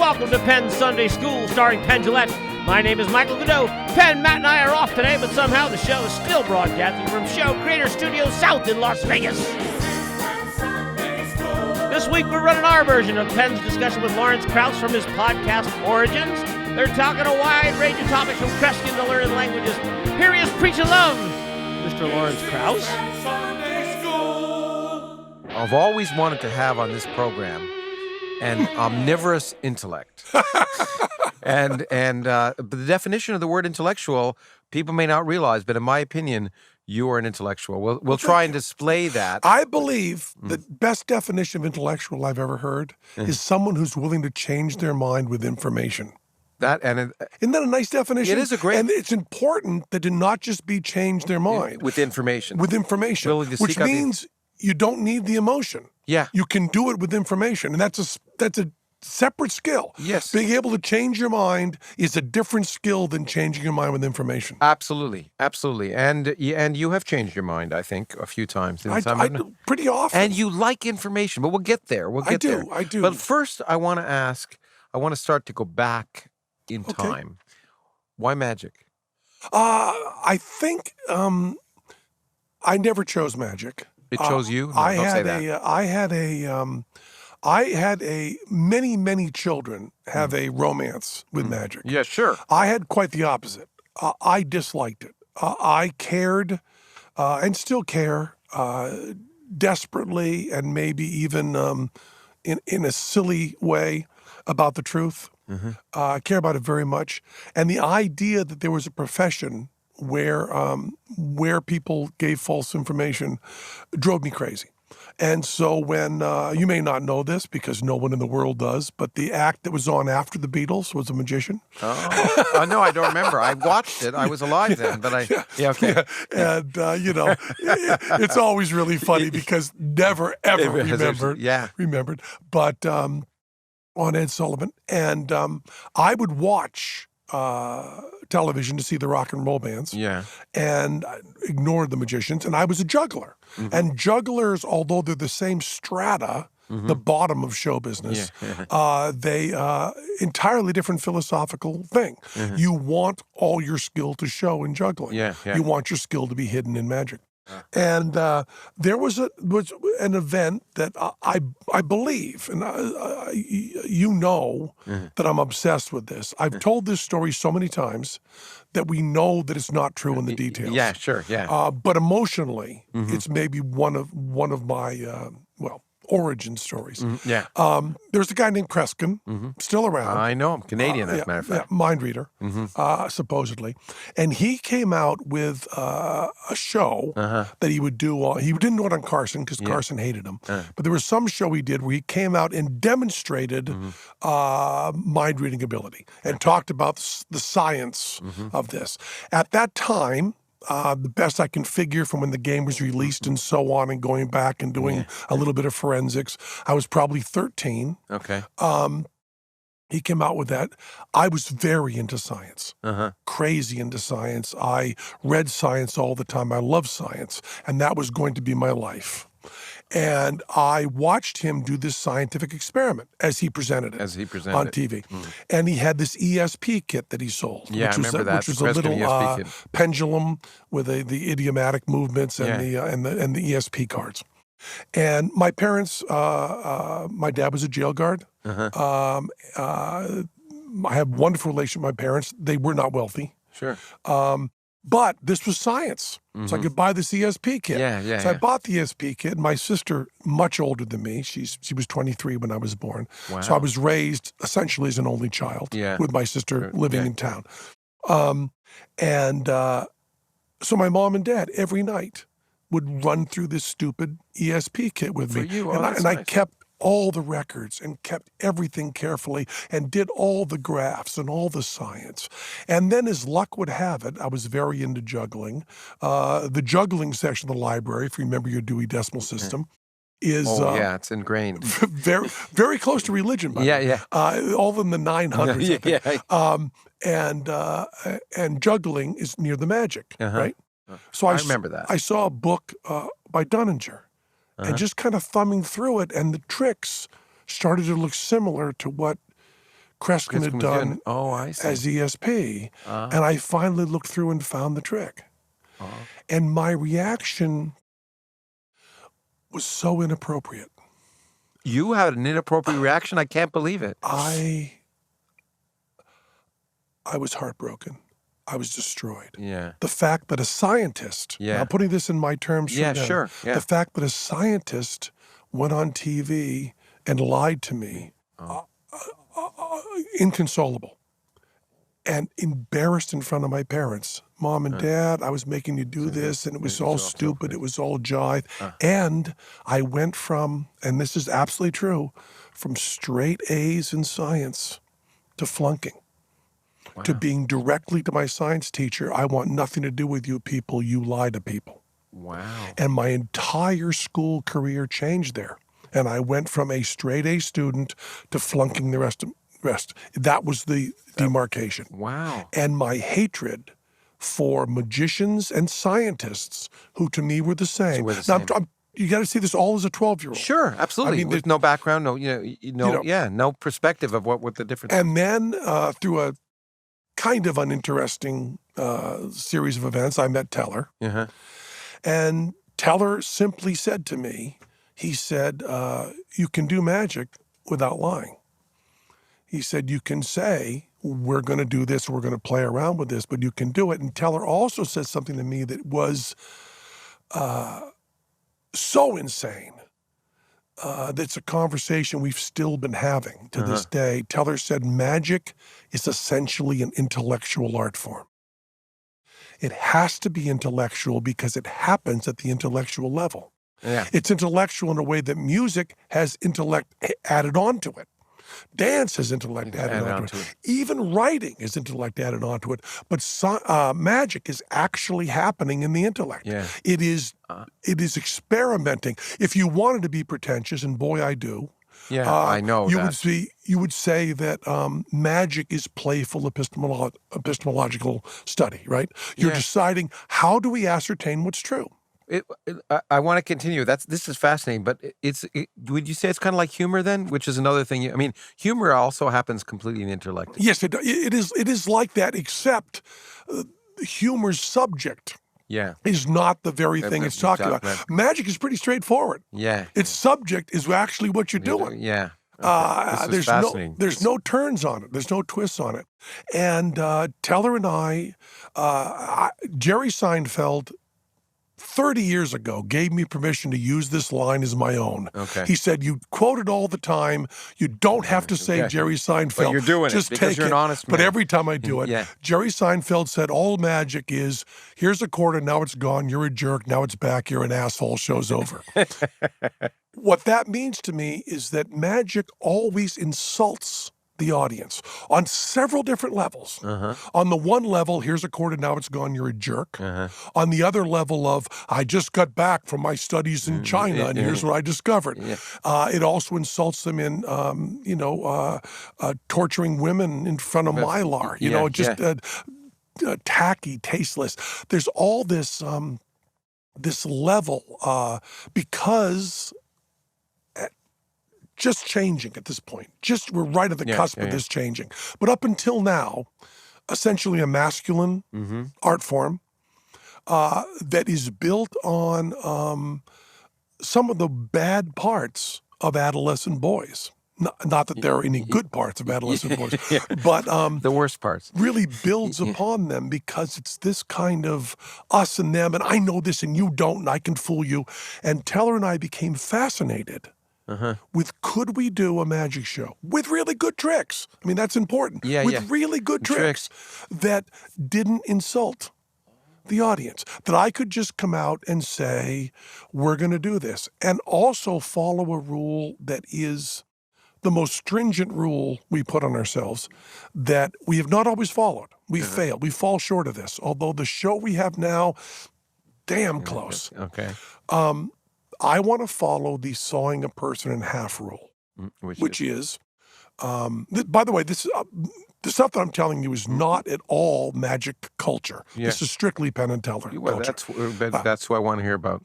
welcome to Penn Sunday School, starring Penn Gillette. My name is Michael Godot. Penn, Matt, and I are off today, but somehow the show is still broadcasting from Show Creator Studios South in Las Vegas. This week we're running our version of Penn's discussion with Lawrence Krauss from his podcast Origins. They're talking a wide range of topics from Kreskin to learning languages. Here he is preaching love, Mr. Lawrence Krauss. I've always wanted to have on this program an omnivorous intellect. and the definition of the word intellectual, people may not realize, but in my opinion, you are an intellectual. We'll try and display that. I believe the best definition of intellectual I've ever heard is someone who's willing to change their mind with information. Isn't that a nice definition? It is a great... And it's important that to not just be change their mind. With information. With information. Which means you don't need the emotion. Yeah. You can do it with information. And that's a separate skill. Yes. Being able to change your mind is a different skill than changing your mind with information. Absolutely. Absolutely. And you have changed your mind, I think, a few times. I do, pretty often. And you like information, but we'll get there. I do. But first, I want to start to go back in time. Why magic? I think I never chose magic. It chose you? No, I had many children have a romance with magic. Yeah, sure. I had quite the opposite. I disliked it. I cared and still care desperately and maybe even in a silly way about the truth. I care about it very much. And the idea that there was a profession where people gave false information drove me crazy. And so when, you may not know this because no one in the world does, but the act that was on after the Beatles was a magician. Oh, no, I don't remember. I watched it. I was alive then, but okay. Yeah. And, it's always really funny because never, ever remembered. But on Ed Sullivan. And I would watch television to see the rock and roll bands. Yeah. And ignored the magicians. And I was a juggler. Mm-hmm. And jugglers, although they're the same strata, the bottom of show business, they entirely different philosophical thing. You want all your skill to show in juggling. You want your skill to be hidden in magic. And there was an event that I believe, and you know that I'm obsessed with this. I've told this story so many times that we know that it's not true in the details. Yeah, sure, yeah. But emotionally, it's maybe one of my origin stories. There's a guy named Kreskin, still around. I know him, Canadian, as a matter of fact. Mind reader, supposedly. And he came out with a show that he would do. He didn't do it on Carson because Carson hated him. But there was some show he did where he came out and demonstrated mind reading ability and talked about the science of this. At that time, the best I can figure from when the game was released and so on and going back and doing a little bit of forensics, I was probably 13. Okay. He came out with that. I was very into science, crazy into science. I read science all the time. I love science, and that was going to be my life. And I watched him do this scientific experiment as he presented it on TV. And he had this ESP kit that he sold, which was a little pendulum with the idiomatic movements and the ESP cards. And my parents, my dad was a jail guard. I have a wonderful relationship with my parents. They were not wealthy. Sure. But this was science. So I could buy this ESP kit. So I bought the ESP kit. My sister, much older than me, she was 23 when I was born. Wow. So I was raised essentially as an only child with my sister living in town. So my mom and dad every night would run through this stupid ESP kit with me. I kept all the records and kept everything carefully and did all the graphs and all the science. And then as luck would have it, I was very into juggling. The juggling section of the library, if you remember your Dewey Decimal System, is it's ingrained. very, very close to religion, by the way. All in the 900s. And juggling is near the magic, right? So I remember that. I saw a book by Dunninger. And just kind of thumbing through it, and the tricks started to look similar to what Kreskin had done Oh, I see. as ESP. And I finally looked through and found the trick. And my reaction was so inappropriate. You had an inappropriate reaction? I can't believe it. I was heartbroken. I was destroyed. Yeah. The fact that a scientist, now putting this in my terms for them, sure. Yeah. the fact that a scientist went on TV and lied to me, inconsolable, and embarrassed in front of my parents. Mom and Dad, I was making you do this, and it was all stupid. It was all jive. And I went from, and this is absolutely true, from straight A's in science to flunking. To being directly to my science teacher, I want nothing to do with you people, you lie to people. Wow. And my entire school career changed there. And I went from a straight A student to flunking the rest. That was the demarcation. Wow. And my hatred for magicians and scientists, who to me were the same. Now, you got to see this all as a 12-year-old. Sure, absolutely. With no background, no perspective of what the difference. And then through a kind of uninteresting series of events, I met Teller. And Teller simply said to me, he said, you can do magic without lying. He said, you can say, we're going to do this, we're going to play around with this, but you can do it. And Teller also said something to me that was so insane. That's a conversation we've still been having to this day. Teller said magic is essentially an intellectual art form. It has to be intellectual because it happens at the intellectual level. Yeah. It's intellectual in a way that music has intellect added onto it. Dance has intellect added onto it. Even writing has intellect added onto it. But magic is actually happening in the intellect. Yeah. It is experimenting. If you wanted to be pretentious, and boy, I do. Yeah, I know you would say that magic is playful epistemological study, right? You're deciding, how do we ascertain what's true? I want to continue. This is fascinating, but would you say it's kind of like humor then, which is another thing? I mean, humor also happens completely in intellect. Yes, it is like that, except humor's subject is not the very thing it's talking about. Magic is pretty straightforward. Yeah. Its subject is actually what you're doing. Yeah. Okay. There's no turns on it. There's no twists on it. And Teller and I, Jerry Seinfeld, 30 years ago, gave me permission to use this line as my own. Okay. He said, you quote it all the time. You don't have to say Jerry Seinfeld. But you're doing Just it because take you're it. an honest man. But every time I do it, Jerry Seinfeld said, all magic is, here's a quarter, now it's gone, you're a jerk, now it's back, you're an asshole, show's over. What that means to me is that magic always insults the audience on several different levels. On the one level, here's a quarter, now it's gone, you're a jerk. On the other level of, I just got back from my studies in China, and here's what I discovered. It also insults them in, torturing women in front of Mylar. Tacky, tasteless. There's all this this level because just changing at this point. We're right at the cusp of this changing. But up until now, essentially a masculine art form that is built on some of the bad parts of adolescent boys. Not that there are any good parts of adolescent boys, but the worst parts really builds upon them because it's this kind of us and them, and I know this and you don't, and I can fool you. And Teller and I became fascinated with, could we do a magic show with really good tricks? I mean, that's important. With really good tricks that didn't insult the audience. That I could just come out and say, we're going to do this. And also follow a rule that is the most stringent rule we put on ourselves that we have not always followed. We fail. We fall short of this. Although the show we have now, damn close. Okay. I want to follow the sawing a person in half rule, which is by the way, this the stuff that I'm telling you is not at all magic culture. This is strictly Penn and Teller culture. That's what I want to hear about.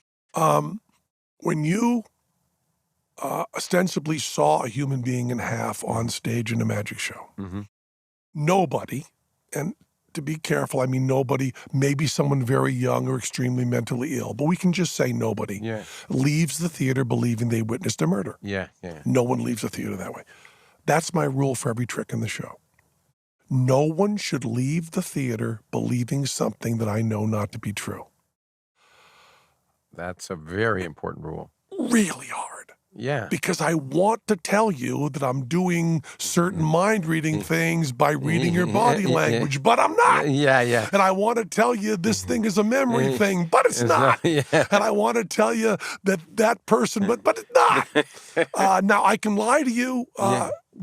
When you ostensibly saw a human being in half on stage in a magic show. Mm-hmm. Nobody, and to be careful, I mean nobody, maybe someone very young or extremely mentally ill, but we can just say nobody, leaves the theater believing they witnessed a murder. Yeah. No one leaves the theater that way. That's my rule for every trick in the show. No one should leave the theater believing something that I know not to be true. That's a very important rule. Really hard. Yeah. Because I want to tell you that I'm doing certain mind reading things by reading your body language, but I'm not. Yeah. And I want to tell you this thing is a memory thing, but it's not. And I want to tell you that person, but it's not. Now, I can lie to you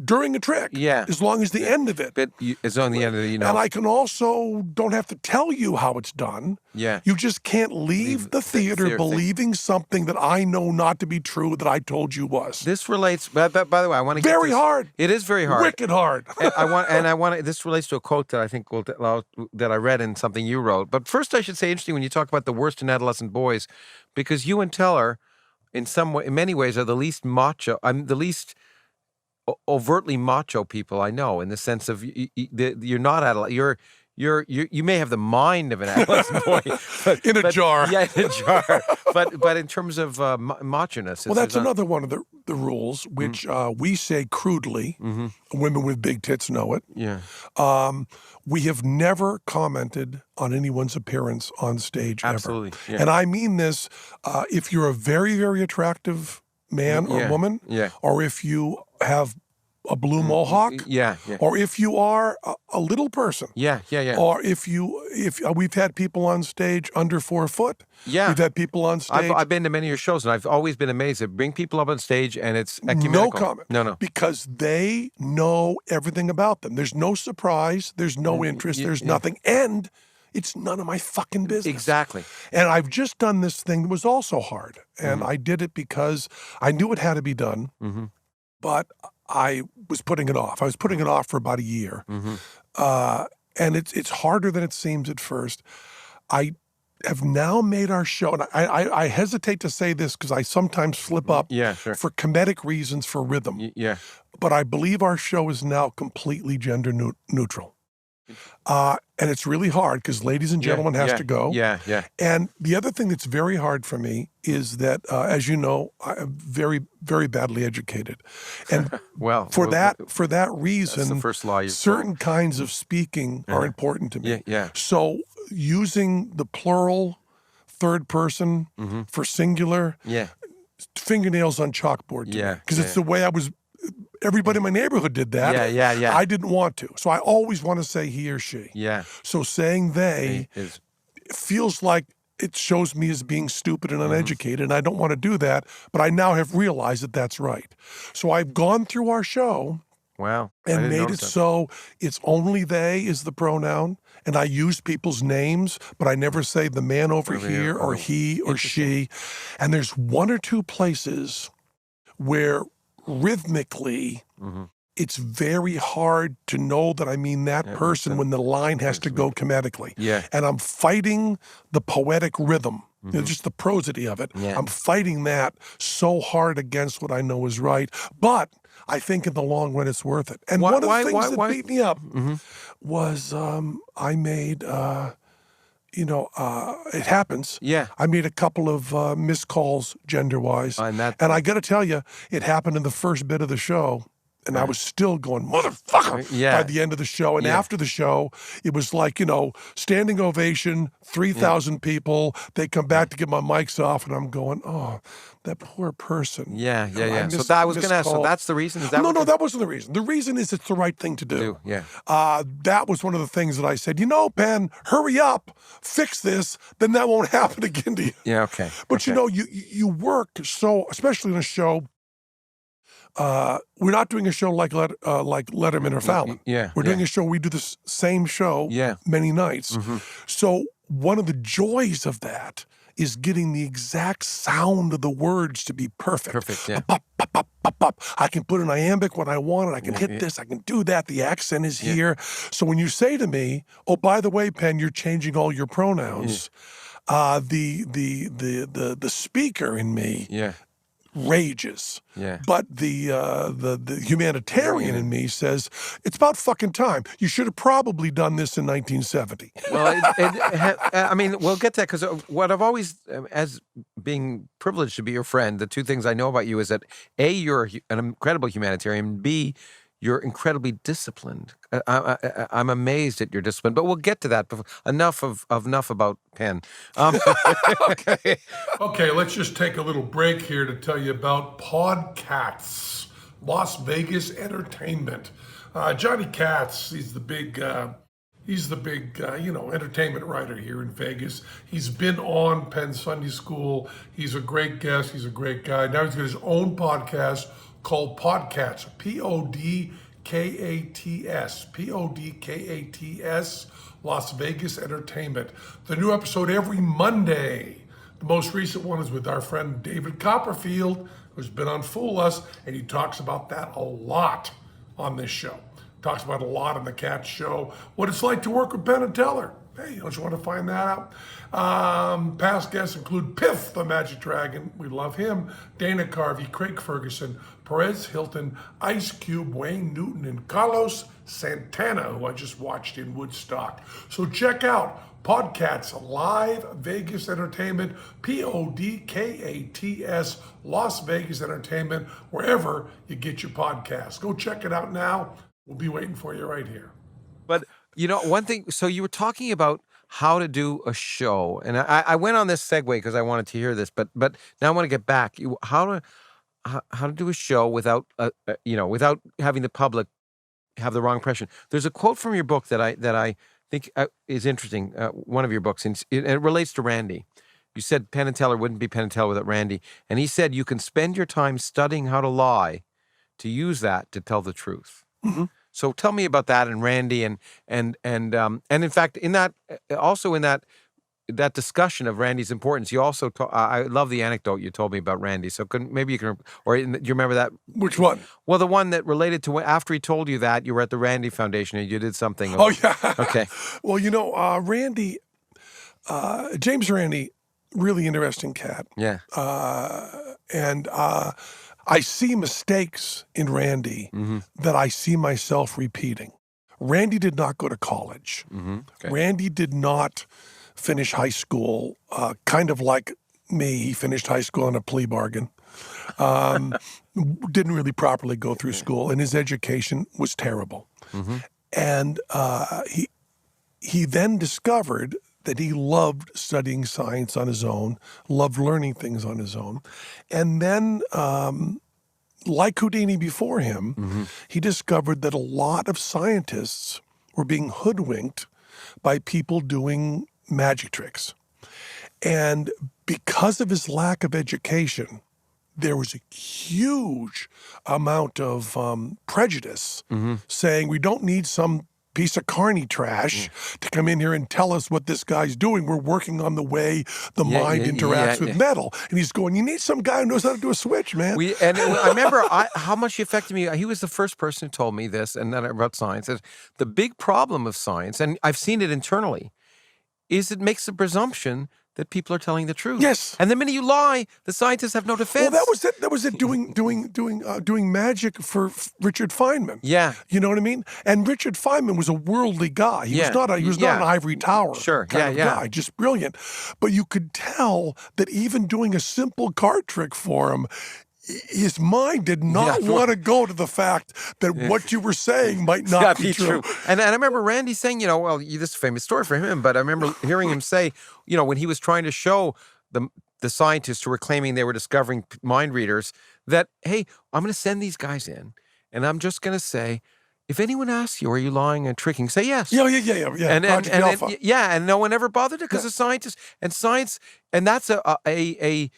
during a trick, as long as the end of it. But it's on the end of it, And I can also don't have to tell you how it's done. Yeah. You just can't leave the theater believing something that I know not to be true that I told you was. This relates, by the way, I want to get very hard. It is very hard. Wicked hard. This relates to a quote that I think that I read in something you wrote. But first I should say, interesting, when you talk about the worst in adolescent boys, because you and Teller, in many ways, are the least macho. I'm the least overtly macho people I know, in the sense of you're not adolescent. You may have the mind of an adolescent boy, in a jar. Yeah, in a jar. But in terms of macho-ness, well, that's another one of the rules, which we say crudely. Women with big tits know it. Yeah. We have never commented on anyone's appearance on stage Absolutely. ever. Yeah. And I mean this, if you're a very, very attractive man or woman, or if you have a blue mohawk, or if you are a little person, or if we've had people on stage under 4 foot, we've had people on stage. I've been to many of your shows, and I've always been amazed. They bring people up on stage, and it's ecumenical. No comment. No, because they know everything about them. There's no surprise. There's no interest. There's nothing, and it's none of my fucking business. Exactly. And I've just done this thing that was also hard, and I did it because I knew it had to be done, but I was putting it off. I was putting it off for about a year. And it's harder than it seems at first. I have now made our show, and I hesitate to say this because I sometimes slip up for comedic reasons, for rhythm. But I believe our show is now completely gender neutral. And it's really hard because ladies and gentlemen has to go. And the other thing that's very hard for me is that, as you know, I'm very, very badly educated. And for that reason, that's the first law certain kinds of speaking are important to me. So using the plural third person for singular, fingernails on chalkboard to me. Because it's the way everybody in my neighborhood did that. I didn't want to. So I always want to say he or she. So saying they feels like it shows me as being stupid and uneducated, and I don't want to do that, but I now have realized that that's right. So I've gone through our show and made it so it's only they is the pronoun, and I use people's names, but I never say the man over here or he or she. And there's one or two places where rhythmically, it's very hard to know that I mean that person when the line has to go comedically. And I'm fighting the poetic rhythm, just the prosody of it. I'm fighting that so hard against what I know is right. But I think in the long run, it's worth it. And one of the things that beat me up was I made... it happens. I made a couple of missed calls gender-wise. And I got to tell you, it happened in the first bit of the show, and I was still going, motherfucker, by the end of the show. And after the show, it was like, standing ovation, 3,000 people. They come back to get my mics off, and I'm going, oh, that poor person. So that I was going to ask, so that's the reason? Is that No, that wasn't the reason. The reason is it's the right thing to do. That was one of the things that I said, Penn, hurry up, fix this, then that won't happen again to you. But you work so, especially in a show, we're not doing a show like Letterman or Fallon. We're doing a show, we do the same show many nights. So one of the joys of that is getting the exact sound of the words to be perfect. Pop, pop, pop, pop, pop. I can put an iambic when I want it. I can hit this. I can do that. The accent is here. So when you say to me, oh, by the way, Penn, you're changing all your pronouns, the speaker in me rages. Yeah. But the humanitarian in me says, it's about fucking time. You should have probably done this in 1970. Well, I mean, we'll get to that because what I've always, as being privileged to be your friend, the two things I know about you is that A, you're an incredible humanitarian, B, you're incredibly disciplined. I'm amazed at your discipline, but we'll get to that. Enough about Penn. Okay. Okay, let's just take a little break here to tell you about Podcats, Las Vegas entertainment. Johnny Katz, he's the big entertainment writer here in Vegas. He's been on Penn Sunday School. He's a great guest. He's a great guy. Now he's got his own podcast called Podcats, P-O-D-K-A-T-S, P-O-D-K-A-T-S, Las Vegas Entertainment. The new episode every Monday. The most recent one is with our friend David Copperfield, who's been on Fool Us, and he talks about that a lot on this show. Talks about a lot on the Cat Show, what it's like to work with Penn and Teller. Hey, don't you want to find that out? Past guests include Piff, the Magic Dragon. We love him. Dana Carvey, Craig Ferguson, Perez Hilton, Ice Cube, Wayne Newton, and Carlos Santana, who I just watched in Woodstock. So check out Podcats Live Vegas Entertainment, P-O-D-K-A-T-S, Las Vegas Entertainment, wherever you get your podcasts. Go check it out now. We'll be waiting for you right here. But, one thing, so you were talking about how to do a show, and I went on this segue because I wanted to hear this, but now I want to get back. How to do a show without, without having the public have the wrong impression. There's a quote from your book that I think is interesting, one of your books, and it relates to Randy. You said Penn and Teller wouldn't be Penn and Teller without Randy, and he said you can spend your time studying how to lie to use that to tell the truth. Mm-hmm. So tell me about that and Randy and in fact in that discussion of Randy's importance, you also I love the anecdote you told me about Randy. So maybe you can, or do you remember that? Which one? Well, the one that related to after he told you that you were at the Randy Foundation and you did something. Oh yeah. Okay. Well, Randy, James Randy, really interesting cat. Yeah. And I see mistakes in Randy that I see myself repeating. Randy did not go to college. Okay. Randy did not finish high school, kind of like me. He finished high school on a plea bargain. Didn't really properly go through school, and his education was terrible. And he then discovered that he loved studying science on his own, loved learning things on his own. And then, like Houdini before him, he discovered that a lot of scientists were being hoodwinked by people doing magic tricks. And because of his lack of education, there was a huge amount of prejudice saying we don't need some piece of carny trash to come in here and tell us what this guy's doing. We're working on the way the mind interacts with metal. And he's going, you need some guy who knows how to do a switch, man. I remember how much he affected me. He was the first person who told me this, and then about science. The big problem of science, and I've seen it internally, is it makes the presumption that people are telling the truth. Yes. And the minute you lie, the scientists have no defense. Well, that was it. Doing magic for Richard Feynman. Yeah. You know what I mean? And Richard Feynman was a worldly guy. He was not an ivory tower kind of guy. Just brilliant. But you could tell that even doing a simple card trick for him, his mind did not want to go to the fact that what you were saying might not be true. And I remember Randy saying, this is a famous story for him, but I remember hearing him say, when he was trying to show the scientists who were claiming they were discovering mind readers that, hey, I'm going to send these guys in, and I'm just going to say, if anyone asks you, are you lying and tricking, say yes. Yeah. And no one ever bothered it because of scientists and science, and that's a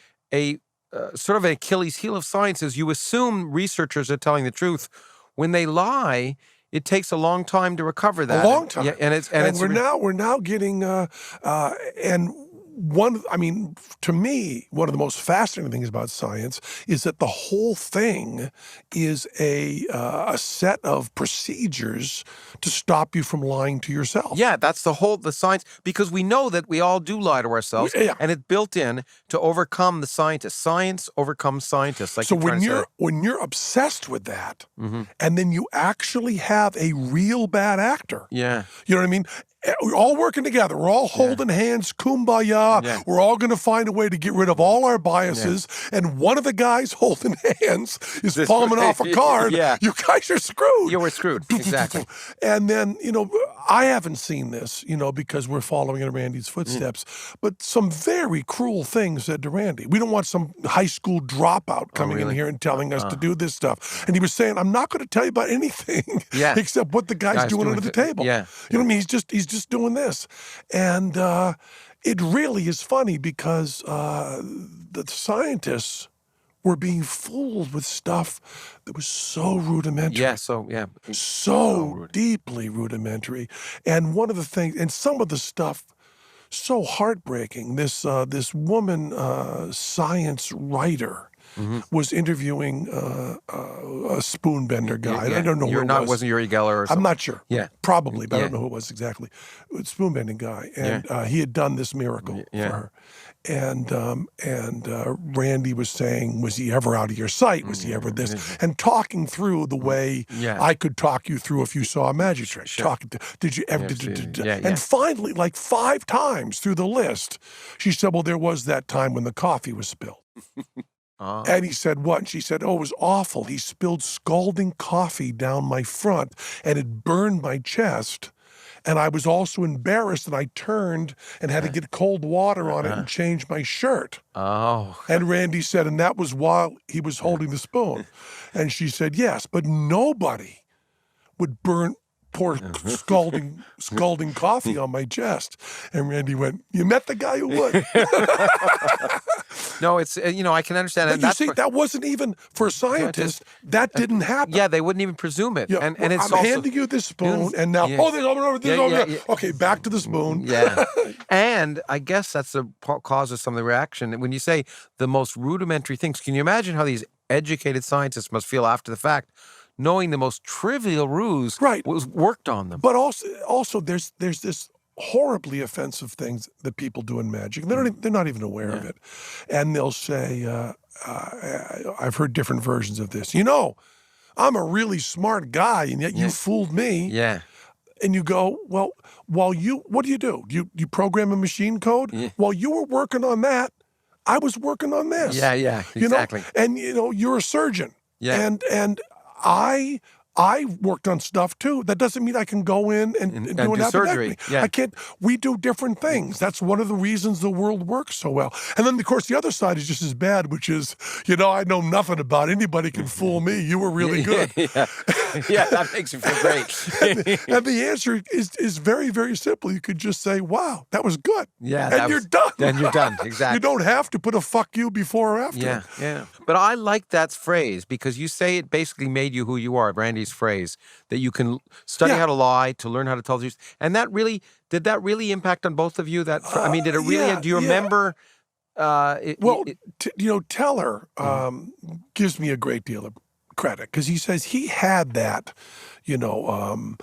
sort of an Achilles heel of science is you assume researchers are telling the truth. When they lie, it takes a long time to recover that. A long time. Yeah, and we're now getting and to me, one of the most fascinating things about science is that the whole thing is a set of procedures to stop you from lying to yourself. Yeah, that's the science, because we know that we all do lie to ourselves, Yeah. and it's built in to overcome the scientists. Science overcomes scientists. Like So you're trying to say. when you're obsessed with that, and then you actually have a real bad actor, Yeah. you know what I mean? We're all working together. We're all holding hands, kumbaya. Yeah. We're all going to find a way to get rid of all our biases. And one of the guys holding hands is palming off a card. Yeah. You guys are screwed. You were screwed. Exactly. And then, I haven't seen this, because we're following in Randy's footsteps, but some very cruel things said to Randy. We don't want some high school dropout coming in here and telling us to do this stuff. And he was saying, I'm not going to tell you about anything except what the guy's doing under the table. Yeah. You know what I mean? He's just doing this. And it really is funny because the scientists were being fooled with stuff that was so rudimentary. Yeah, So deeply rudimentary. And one of the things, and some of the stuff, so heartbreaking. This woman science writer was interviewing a spoon-bender guy. I don't know who it was. Wasn't Uri Geller or something? I'm not sure. Yeah. Probably, but I don't know who it was exactly. It was a spoon-bending guy. And he had done this miracle for her. And Randy was saying, was he ever out of your sight? Was he ever this? And talking through the way I could talk you through if you saw a magic trick. Did you ever? And finally, like 5 times through the list, she said, well, there was that time when the coffee was spilled. And he said, what? And she said, oh, it was awful. He spilled scalding coffee down my front, and it burned my chest. And I was also embarrassed, and I turned and had to get cold water on it and change my shirt. Oh. And Randy said, and that was while he was holding the spoon. And she said, yes, but nobody would pour scalding coffee on my chest. And Randy went, you met the guy who would. No, it's, I can understand But that. you see, that wasn't even, for a scientist, that didn't happen. Yeah, they wouldn't even presume it. Yeah, and well, it's I'm also handing you this spoon, and now, this over there. Okay, back to the spoon. Yeah. And I guess that's the cause of some of the reaction. When you say the most rudimentary things, can you imagine how these educated scientists must feel after the fact, knowing the most trivial ruse was worked on them? But also there's this horribly offensive things that people do in magic. They're not even aware of it. And they'll say, I've heard different versions of this. I'm a really smart guy, and yet you fooled me. Yeah. And you go, well, what do? You program a machine code? Yeah. While you were working on that, I was working on this. Yeah, exactly. And you're a surgeon. Yeah. And I worked on stuff too. That doesn't mean I can go in and do an surgery. appendectomy. Yeah. I can't. We do different things. That's one of the reasons the world works so well. And then, of course, the other side is just as bad, which is, I know nothing about it. Anybody can fool me. You were really good. Yeah, that makes you feel great. and the answer is very, very simple. You could just say, wow, that was good. Yeah. And you're done. Then you're done. Exactly. You don't have to put a fuck you before or after. Yeah. But I like that phrase because you say it basically made you who you are, Randy's phrase, that you can study how to lie, to learn how to tell the truth. And did that really impact on both of you? Did it really, do you remember? Teller gives me a great deal of credit because he says he had that, I'm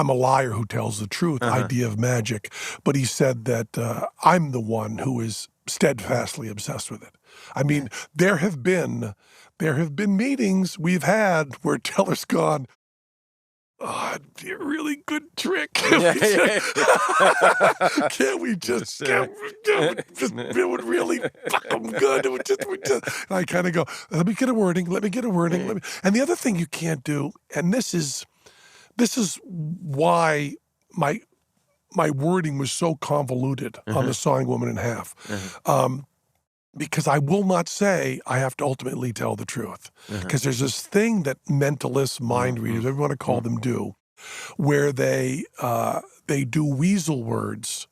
a liar who tells the truth idea of magic. But he said that I'm the one who is steadfastly obsessed with it. I mean, there have been meetings we've had where Teller's gone, oh, it'd be a really good trick. Can't we just, it would really fuck them good. It would just, and I kind of go, let me get a wording. And the other thing you can't do, and this is why my wording was so convoluted on the Sawing Woman in Half. Because I will not say I have to ultimately tell the truth. Because there's this thing that mentalists, mind readers, whatever you want to call them, do, where they do weasel words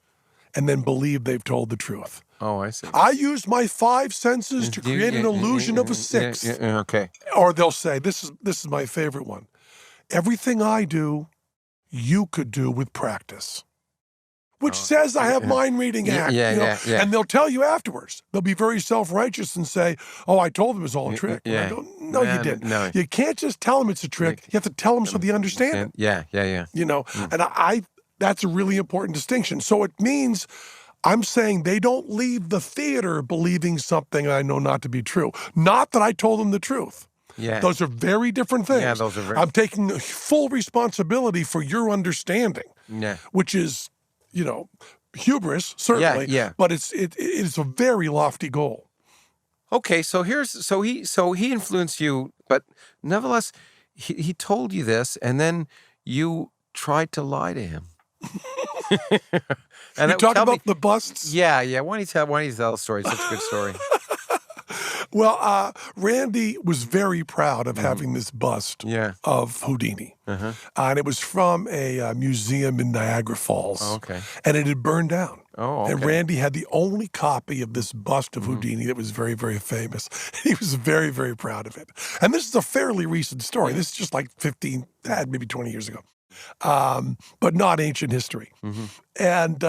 and then believe they've told the truth. Oh, I see. I used my 5 senses to create an illusion of a 6th. Okay. Or they'll say, this is my favorite one. Everything I do, you could do with practice. which says I have mind-reading act. Yeah. And they'll tell you afterwards. They'll be very self-righteous and say, oh, I told them it was all a trick. And I go, no, you didn't. No. You can't just tell them it's a trick. You have to tell them so they understand it. Yeah. And I that's a really important distinction. So it means I'm saying they don't leave the theater believing something I know not to be true. Not that I told them the truth. Yeah. Those are very different things. Yeah, those are very... I'm taking full responsibility for your understanding, which is, hubris, certainly. Yeah. But it's a very lofty goal. Okay, so he influenced you, but nevertheless, he told you this, and then you tried to lie to him. And you talk about the busts? Yeah. Why don't you tell the story? It's such a good story. Well, Randy was very proud of having this bust of Houdini. And it was from a museum in Niagara Falls. Oh, okay. And it had burned down. Oh, okay. And Randy had the only copy of this bust of Houdini that was very, very famous. He was very, very proud of it. And this is a fairly recent story. This is just like maybe 20 years ago. But not ancient history. And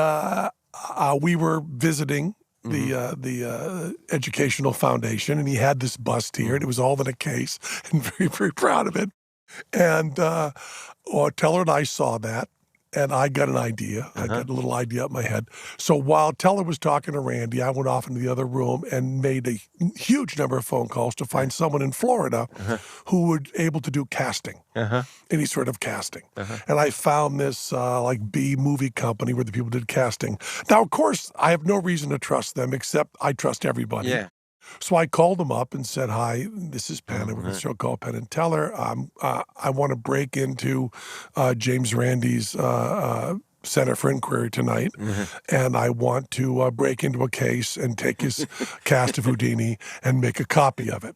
we were visiting the educational foundation, and he had this bust here, and it was all in a case, and very, very proud of it. And Teller and I saw that, and I got an idea. I got a little idea up my head. So while Teller was talking to Randy, I went off into the other room and made a huge number of phone calls to find someone in Florida who would able to do casting, any sort of casting. And I found this B movie company where the people did casting. Now, of course, I have no reason to trust them except I trust everybody. Yeah. So I called them up and said, hi, this is Penn. We're a show called Penn and Teller. I want to break into James Randi's Center for Inquiry tonight, and I want to break into a case and take his cast of Houdini and make a copy of it.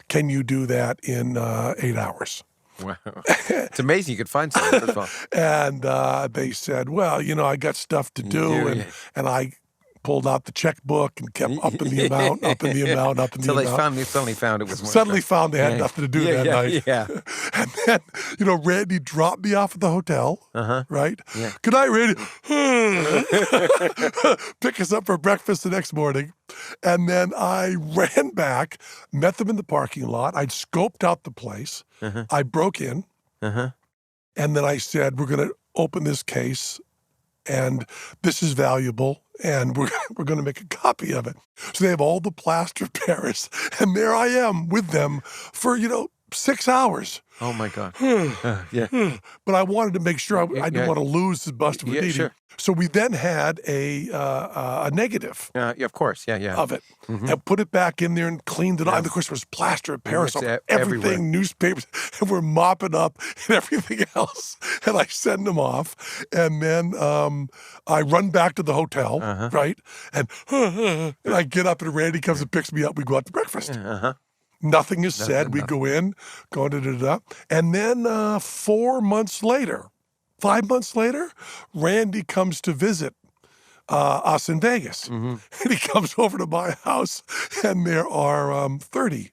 Can you do that in 8 hours? Wow. It's amazing you could find something, first of all. And they said, well, I got stuff to do, and I pulled out the checkbook and kept upping the amount, upping the amount. Until they suddenly found it was more. Suddenly found they had nothing to do that night. Yeah. And then, Randy dropped me off at the hotel, right? Yeah. Good night, Randy. Pick us up for breakfast the next morning. And then I ran back, met them in the parking lot. I'd scoped out the place. I broke in. And then I said, we're going to open this case, and this is valuable, and we're going to make a copy of it. So they have all the plaster of Paris, and there I am with them for, 6 hours. Oh, my God. But I wanted to make sure I didn't want to lose the bust of Houdini. Sure. So we then had a negative of course, of it, and put it back in there and cleaned it off. And of course, there was plaster of Paris on everything, everywhere. Newspapers, and we're mopping up and everything else. And I send them off, and then I run back to the hotel, right? And I get up, and Randy comes and picks me up. We go out to breakfast. Nothing is said. We go in, and then 4 months later, 5 months later, Randy comes to visit us in Vegas. And he comes over to my house, and there are 30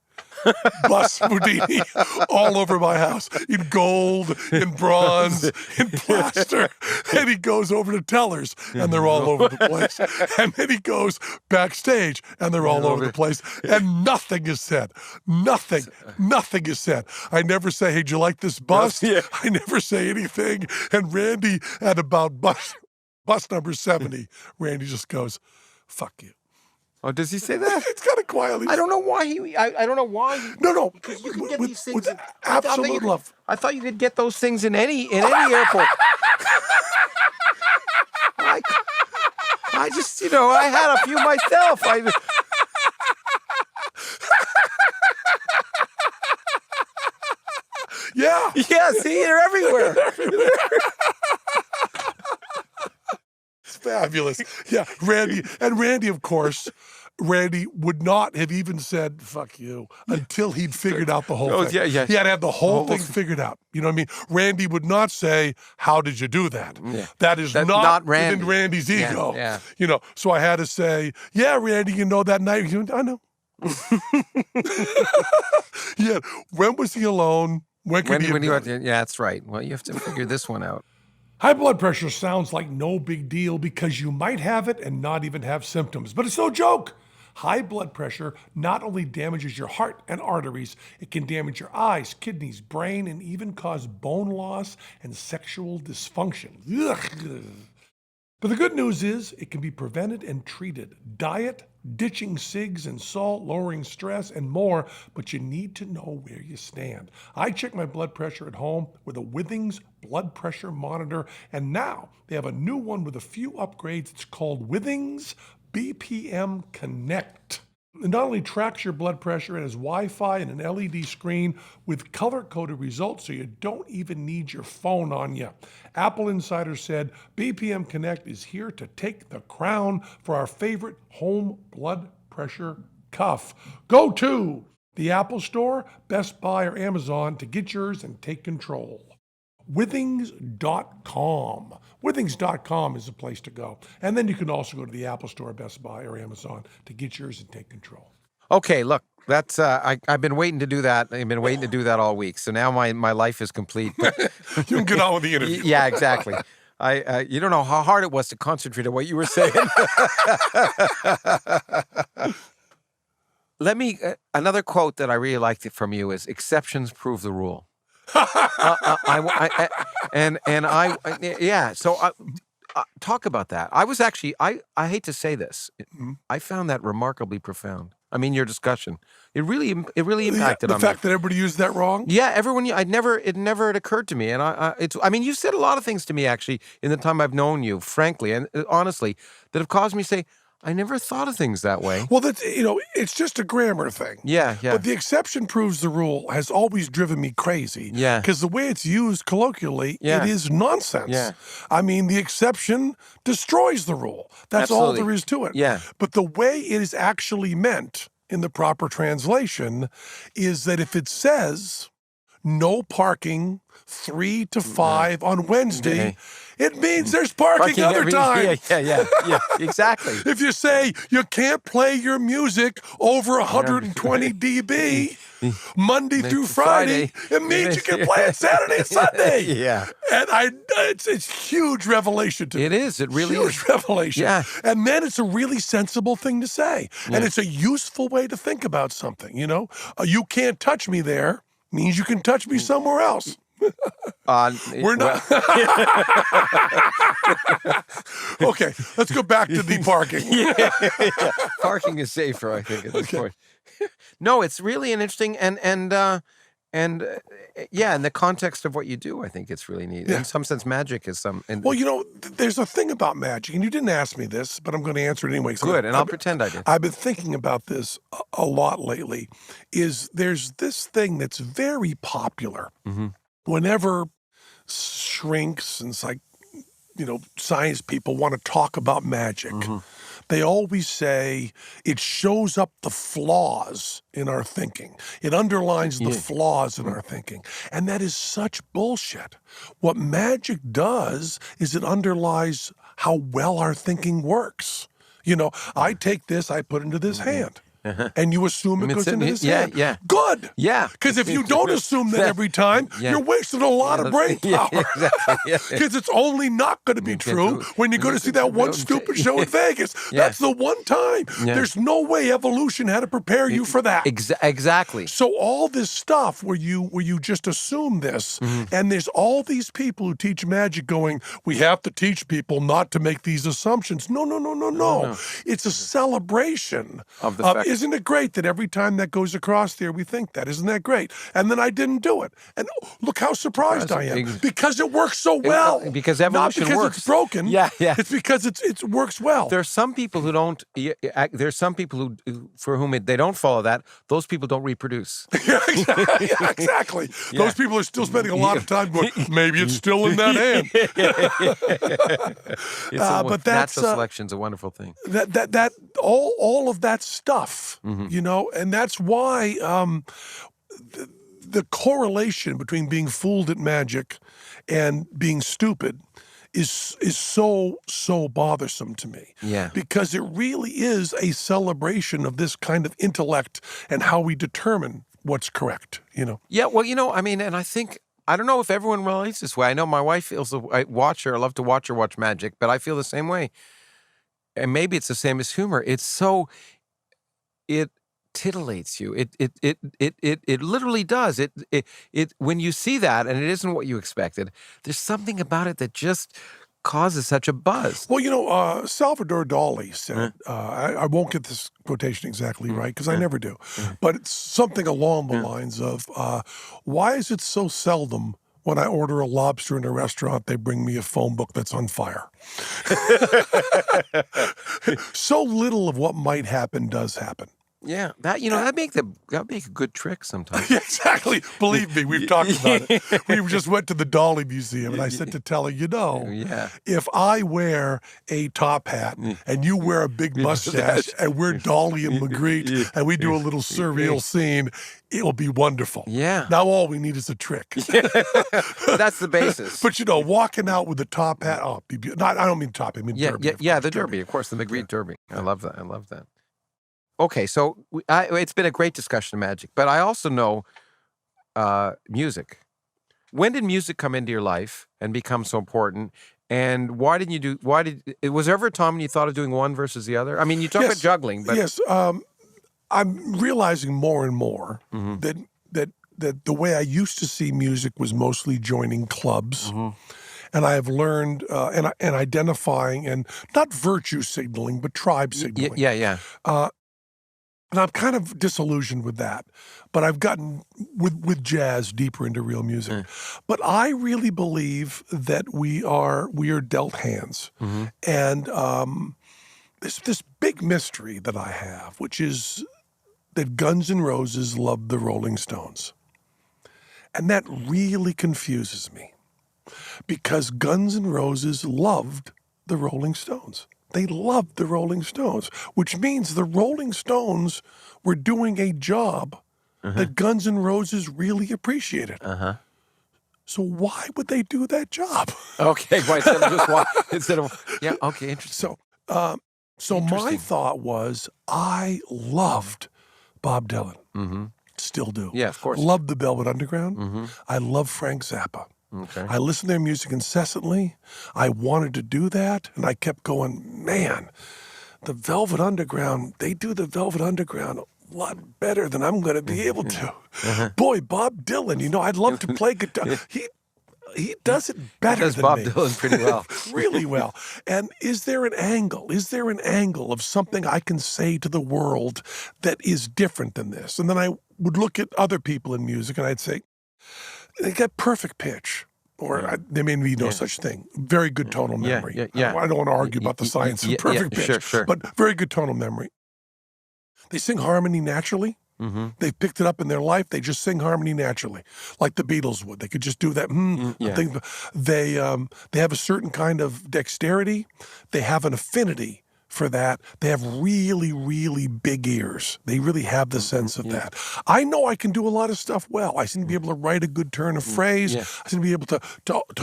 bust Houdini all over my house, in gold, in bronze, in plaster. And he goes over to Teller's, and they're all over the place. And then he goes backstage, and they're all over the place. And nothing is said. Nothing is said. I never say, hey, do you like this bust? I never say anything. And Randy, at about bust number 70, Randy just goes, fuck you. Oh, does he say that? It's kind of quietly. I don't know why I don't know why. No. Because you can get these things. With absolute love. I thought you could get those things in any airport. I just, I had a few myself. Yeah. Yeah, see, they're everywhere. It's fabulous. Yeah, Randy, of course, would not have even said, fuck you, until he'd figured out the whole thing. Yeah. He had to have the whole thing figured out. You know what I mean? Randy would not say, how did you do that? Yeah. That is not Randy. Within Randy's ego. Yeah. So I had to say, yeah, Randy, that night. I know. When was he alone? When he yeah, that's right. Well, you have to figure this one out. High blood pressure sounds like no big deal because you might have it and not even have symptoms, but it's no joke. High blood pressure not only damages your heart and arteries, it can damage your eyes, kidneys, brain, and even cause bone loss and sexual dysfunction. Ugh. But the good news is it can be prevented and treated. Diet, ditching cigs and salt, lowering stress, and more, but you need to know where you stand. I check my blood pressure at home with a Withings blood pressure monitor, and now they have a new one with a few upgrades. It's called Withings BPM Connect. It not only tracks your blood pressure, it has Wi-Fi and an LED screen with color-coded results, so you don't even need your phone on you. Apple Insider said BPM Connect is here to take the crown for our favorite home blood pressure cuff. Go to the Apple Store, Best Buy, or Amazon to get yours and take control. Withings.com. Withings.com is the place to go. And then you can also go to the Apple Store, Best Buy, or Amazon to get yours and take control. Okay, look, that's I've been waiting to do that. I've been waiting to do that all week. So now my life is complete. You can get on with the interview. Yeah, exactly. You don't know how hard it was to concentrate on what you were saying. Let me another quote that I really liked from you is exceptions prove the rule. Talk about that. I was actually, I hate to say this, I found that remarkably profound. I mean, your discussion, it really impacted on me. The fact that everybody used that wrong. Yeah, it never had occurred to me, and I mean, you said a lot of things to me actually in the time I've known you, frankly and honestly, that have caused me to say, I never thought of things that way. Well, that's, it's just a grammar thing. Yeah. But the exception proves the rule has always driven me crazy. Yeah. Because the way it's used colloquially, it is nonsense. Yeah. I mean, the exception destroys the rule. That's all there is to it. Yeah. But the way it is actually meant in the proper translation is that if it says no parking 3 to 5 on Wednesday, it means there's parking other times. Yeah, exactly. If you say you can't play your music over 120 dB Monday through Friday, it means you can play it Saturday and Sunday. Yeah. And it's huge revelation to me. It is. It really is. Huge revelation. Yeah. And then it's a really sensible thing to say. And it's a useful way to think about something, You can't touch me there means you can touch me somewhere else. We're not. Okay, let's go back to the parking. Yeah. Parking is safer, I think, at this point. No, it's really an interesting and in the context of what you do, I think it's really neat. In some sense, magic is some. Well, there's a thing about magic, and you didn't ask me this, but I'm going to answer it anyway. Good, and I'll pretend I did. I've been thinking about this a lot lately. There's this thing that's very popular. Mm-hmm. Whenever shrinks and science people want to talk about magic, they always say it shows up the flaws in our thinking. It underlines the flaws in our thinking. And that is such bullshit. What magic does is it underlies how well our thinking works. I take this, I put into this hand. And you assume it goes into this hand. Yeah. Good. Yeah. Because if you don't assume that every time, you're wasting a lot of brain power. Because it's only not going to be true when you go to see that one stupid show in Vegas. That's the one time. There's no way evolution had to prepare you for that. Exactly. So all this stuff where you just assume this, and there's all these people who teach magic going, we have to teach people not to make these assumptions. No. It's a celebration of the fact. Isn't it great that every time that goes across there, we think that? Isn't that great? And then I didn't do it. And look how surprised I am. Because it works so well. Because evolution works. Not because it's broken. Yeah. It's because it works well. There are some people who don't, there's some people who for whom they don't follow that. Those people don't reproduce. Exactly. Those people are still spending a lot of time going, maybe it's still in that hand. But natural selection's a wonderful thing. That all of that stuff, and that's why the correlation between being fooled at magic and being stupid is so bothersome to me. Yeah. Because it really is a celebration of this kind of intellect and how we determine what's correct, Yeah, well, I mean, and I think I don't know if everyone relates this way. I know my wife feels I love to watch her watch magic, but I feel the same way. And maybe it's the same as humor. It titillates you. It literally does. It when you see that and it isn't what you expected, there's something about it that just causes such a buzz. Well, Salvador Dali said, I won't get this quotation exactly right because I never do, but it's something along the lines of, why is it so seldom when I order a lobster in a restaurant, they bring me a phone book that's on fire? So little of what might happen does happen. Yeah, that'd make a good trick sometimes. Exactly. Believe me, we've talked about it. We just went to the Dali Museum, and I said to Teller, if I wear a top hat and you wear a big mustache and we're Dali and Magritte and we do a little surreal scene, it'll be wonderful. Yeah. Now all we need is a trick. That's the basis. But walking out with a top hat, I don't mean top, I mean derby. The derby, of course, the Magritte derby. I love that. Okay, so it's been a great discussion of magic, but I also know music. When did music come into your life and become so important? And was there ever a time when you thought of doing one versus the other? I mean, you talk about juggling, but yes, I'm realizing more and more that the way I used to see music was mostly joining clubs. And I have learned and identifying and not virtue signaling, but tribe signaling. Yeah. And I'm kind of disillusioned with that, but I've gotten with jazz deeper into real music. But I really believe that we are dealt hands, and this big mystery that I have, which is that Guns N' Roses loved the Rolling Stones, and that really confuses me because Guns N' Roses loved the Rolling Stones. They loved the Rolling Stones, which means the Rolling Stones were doing a job that Guns N' Roses really appreciated. So why would they do that job? Okay, right. Okay, interesting. So my thought was I loved Bob Dylan. Still do. Yeah, of course. Loved the Velvet Underground. I love Frank Zappa. Okay. I listened to their music incessantly. I wanted to do that, and I kept going, man, the Velvet Underground, they do the Velvet Underground a lot better than I'm going to be able to. Boy, Bob Dylan, I'd love to play guitar. He does it better than Bob me. Dylan pretty well. Really well. And is there an angle? Is there an angle of something I can say to the world that is different than this? And then I would look at other people in music, and I'd say, they got perfect pitch, or there may be no such thing. Very good tonal memory. Yeah. I don't want to argue about the science of perfect pitch, sure. but very good tonal memory. They sing harmony naturally. They've picked it up in their life. They just sing harmony naturally, like the Beatles would. They could just do that. Thing. They have a certain kind of dexterity. They have an affinity for that. They have really, really big ears. They really have the sense of that. I know I can do a lot of stuff well. I seem to be able to write a good turn of phrase. I seem to be able to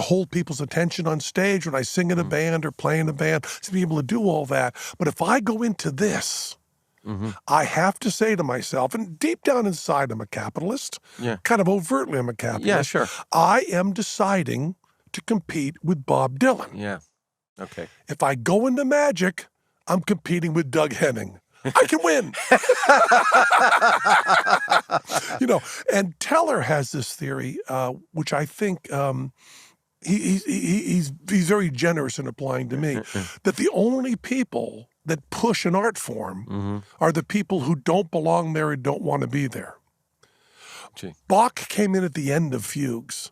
hold people's attention on stage when I sing in a band or play in a band. I seem to be able to do all that. But if I go into this, I have to say to myself, and deep down inside I'm a capitalist, kind of overtly I'm a capitalist. Yeah, sure. I am deciding to compete with Bob Dylan. Yeah, okay. If I go into magic, I'm competing with Doug Henning. I can win. And Teller has this theory, which I think he's very generous in applying to me, that the only people that push an art form are the people who don't belong there and don't want to be there. Bach came in at the end of fugues.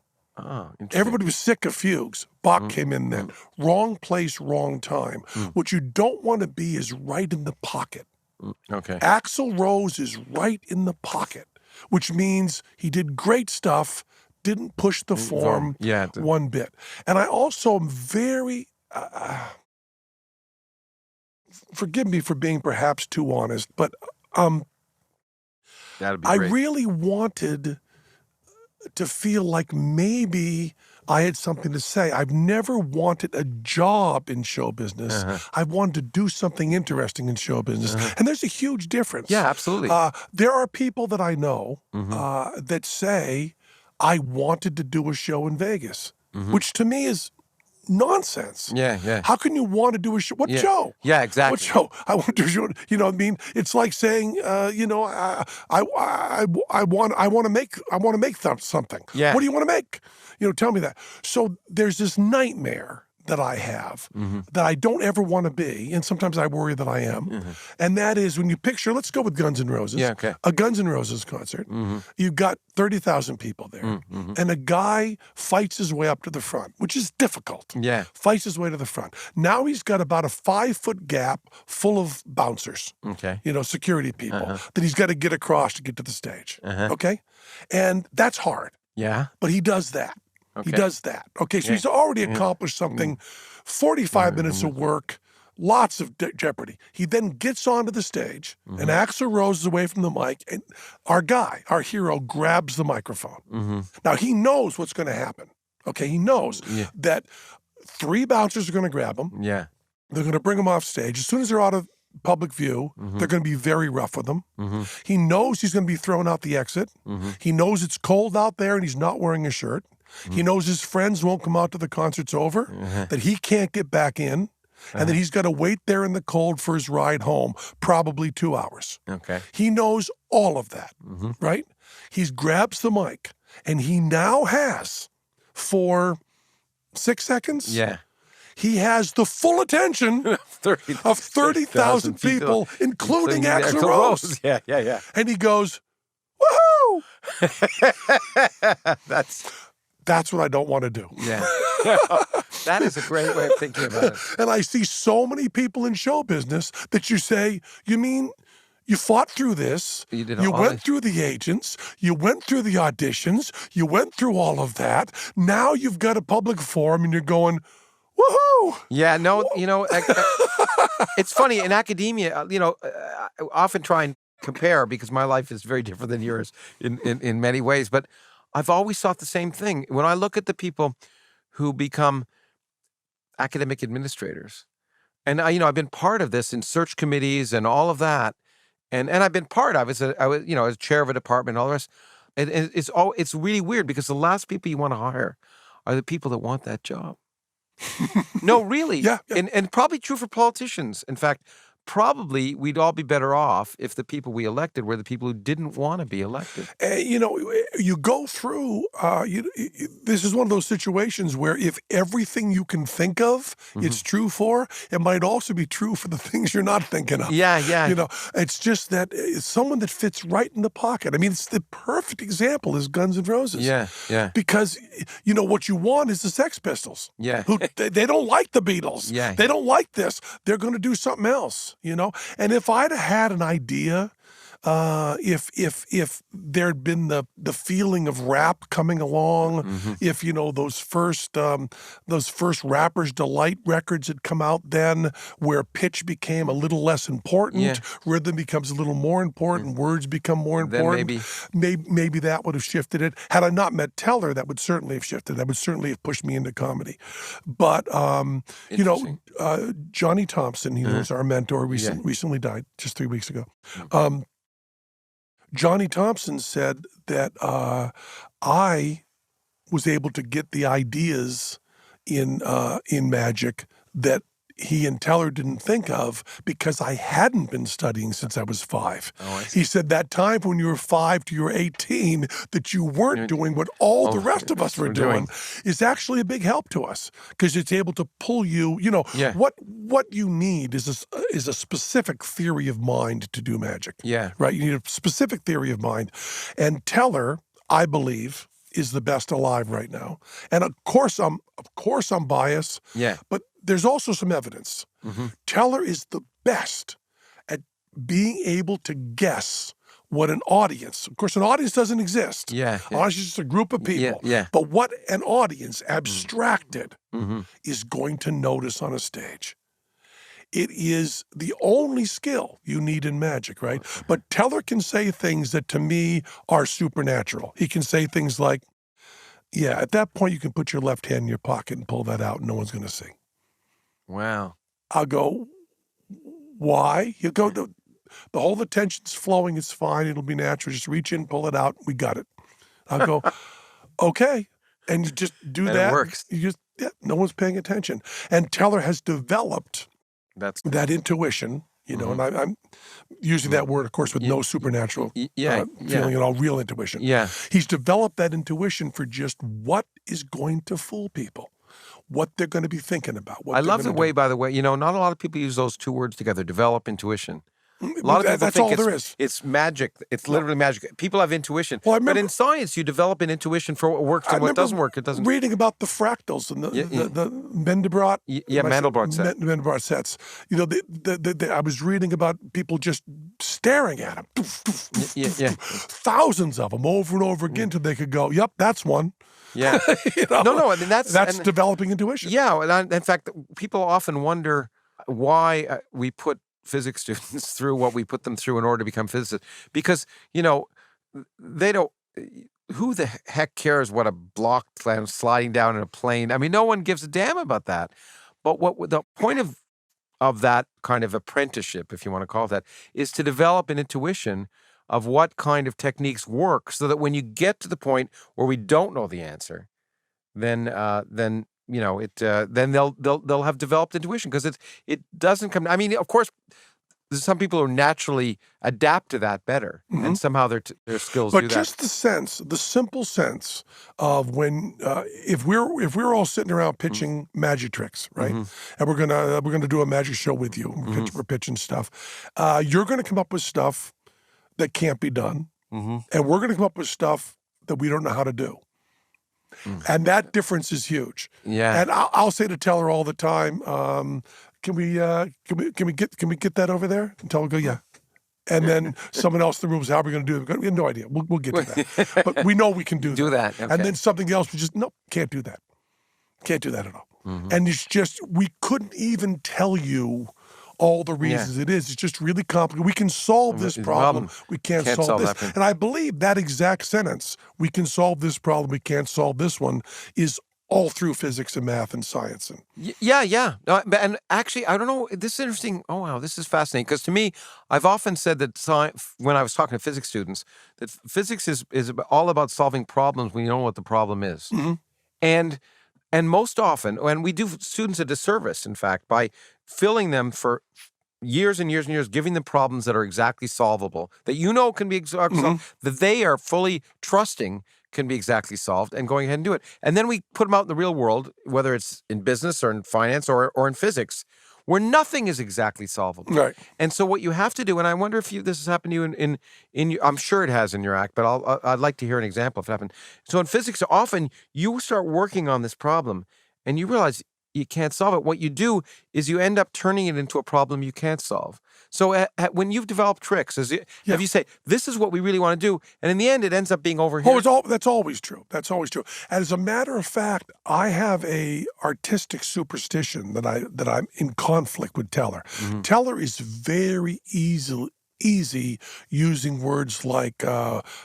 Everybody was sick of fugues. Bach came in then. Wrong place, wrong time. What you don't want to be is right in the pocket. Okay. Axl Rose is right in the pocket, which means he did great stuff, didn't push the form one bit. And I also am very, forgive me for being perhaps too honest, but That'd be I great. really wanted to feel like maybe I had something to say. I've never wanted a job in show business. I've wanted to do something interesting in show business. And there's a huge difference. Yeah, absolutely. There are people that I know that say, I wanted to do a show in Vegas, which to me is nonsense. Yeah. How can you want to do a show? What show? Yeah, exactly. What show? I want to do a show. You know what I mean? It's like saying, I want to make something. Yeah. What do you want to make? Tell me that. So there's this nightmare that I have that I don't ever want to be, and sometimes I worry that I am. And that is when you picture, let's go with Guns N' Roses. Yeah, okay. A Guns N' Roses concert. You've got 30,000 people there. And a guy fights his way up to the front, which is difficult. Yeah. Fights his way to the front. Now he's got about a 5-foot gap full of bouncers. Okay. Security people that he's got to get across to get to the stage. Okay? And that's hard. Yeah. But he does that. Okay. He does that. Okay, so he's already accomplished something. 45 minutes of work, lots of jeopardy. He then gets onto the stage, and Axl Rose is away from the mic, and our hero, grabs the microphone. Now, he knows what's going to happen. Okay, he knows that 3 bouncers are going to grab him. Yeah. They're going to bring him off stage. As soon as they're out of public view, they're going to be very rough with him. He knows he's going to be thrown out the exit. He knows it's cold out there, and he's not wearing a shirt. He knows his friends won't come out till the concert's over, that he can't get back in, and that he's got to wait there in the cold for his ride home, probably 2 hours. Okay. He knows all of that, right? He grabs the mic, and he now has, for 6 seconds, he has the full attention of 30,000 people, including Axl Rose. Yeah. And he goes, woohoo! That's what I don't want to do. Yeah. That is a great way of thinking about it. And I see so many people in show business that you say, you mean you fought through this, you went through the agents, you went through the auditions, you went through all of that. Now you've got a public forum and you're going, woohoo! Yeah, no, it's funny. In academia, I often try and compare because my life is very different than yours in many ways. But I've always thought the same thing. When I look at the people who become academic administrators, and I've been part of this in search committees and all of that, and I've been part of it. I was as chair of a department and all the rest. And it's really weird because the last people you want to hire are the people that want that job. No, really. Yeah. And probably true for politicians. In fact, probably we'd all be better off if the people we elected were the people who didn't want to be elected. You go through, this is one of those situations where if everything you can think of it's true for, it might also be true for the things you're not thinking of. Yeah. It's just that it's someone that fits right in the pocket. I mean, it's the perfect example is Guns N' Roses. Yeah. Because, what you want is the Sex Pistols. Yeah. Who, they don't like the Beatles. Yeah. They don't like this. They're going to do something else. And if I'd had an idea, if there'd been the feeling of rap coming along, if those first Rapper's Delight records had come out then, where pitch became a little less important, rhythm becomes a little more important, words become more important. Then maybe that would have shifted it. Had I not met Teller, that would certainly have shifted. That would certainly have pushed me into comedy. But Johnny Thompson, he was our mentor, recently died just 3 weeks ago. Johnny Thompson said that I was able to get the ideas in magic that he and Teller didn't think of because I hadn't been studying since I was 5. Oh, I see. He said that time when you were 5 to you were 18 that you weren't doing what all the rest of us were doing is actually a big help to us because it's able to pull you, what you need is a specific theory of mind to do magic. Yeah. Right? You need a specific theory of mind. And Teller, I believe, is the best alive right now. And of course I'm biased. Yeah. But there's also some evidence. Teller is the best at being able to guess what an audience, of course, an audience doesn't exist. Yeah. Audience is just a group of people. Yeah. But what an audience abstracted is going to notice on a stage. It is the only skill you need in magic, right? But Teller can say things that to me are supernatural. He can say things like, yeah, at that point you can put your left hand in your pocket and pull that out and no one's going to see. Wow. I'll go, why? He'll go, the whole attention's flowing, it's fine, it'll be natural. Just reach in, pull it out, we got it. I'll go, okay. And you just do And that. it works. No one's paying attention. And Teller has developed that intuition, and I'm using that word, of course, with no supernatural feeling at all, real intuition. Yeah. He's developed that intuition for just what is going to fool people, what they're going to be thinking about. I love the way, by the way, not a lot of people use those two words together, develop intuition. A lot of people That's think all there is. It's magic. It's literally magic. People have intuition. Well, but in science, you develop an intuition for what works and what doesn't work. It doesn't. Reading about the fractals and the Mandelbrot. Mandelbrot set. Mandelbrot sets. I was reading about people just staring at them. Thousands of them over and over again until they could go, yep, that's one. Yeah. No, I mean, that's developing intuition. Yeah. And in fact, people often wonder why we put physics students through what we put them through in order to become physicists, because they don't. Who the heck cares what a block sliding down in a plane? I mean, no one gives a damn about that. But what the point of that kind of apprenticeship, if you want to call it that, is to develop an intuition of what kind of techniques work, so that when you get to the point where we don't know the answer, then then they'll have developed intuition, because it doesn't come. I mean, of course, there's some people who naturally adapt to that better, and somehow their skills do that. But just the simple sense of when if we're all sitting around pitching magic tricks, right? And we're gonna do a magic show with you. We're pitching stuff. You're gonna come up with stuff that can't be done, and we're gonna come up with stuff that we don't know how to do. And that difference is huge. Yeah. And I'll say to Teller all the time, can we get that over there? And Teller will go, yeah. And then someone else in the room says, how are we going to do it? We have no idea. We'll get to that. But we know we can do that. Okay. And then something else, we just, nope, can't do that. Can't do that at all. And it's just, we couldn't even tell you all the reasons it is. It's just really complicated. We can solve this problem. We can't solve this. And I believe that exact sentence, we can solve this problem, we can't solve this one, is all through physics and math and science. Yeah. And actually, I don't know, this is interesting. Oh, wow, this is fascinating. Because to me, I've often said that when I was talking to physics students, that physics is all about solving problems when you don't know what the problem is. And most often, and we do students a disservice, in fact, by filling them for years and years and years, giving them problems that are exactly solvable, that can be exactly solved, that they are fully trusting can be exactly solved, and going ahead and do it. And then we put them out in the real world, whether it's in business or in finance or in physics, where nothing is exactly solvable. Right. And so what you have to do, and I wonder if this has happened to you in your, I'm sure it has in your act, but I'd like to hear an example if it happened. So in physics, often you start working on this problem and you realize you can't solve it. What you do is you end up turning it into a problem you can't solve. So when you've developed tricks, have you say, this is what we really want to do, and in the end it ends up being over here? That's always true. That's always true. And as a matter of fact, I have a artistic superstition that I'm in conflict with Teller. Teller is very easy using words like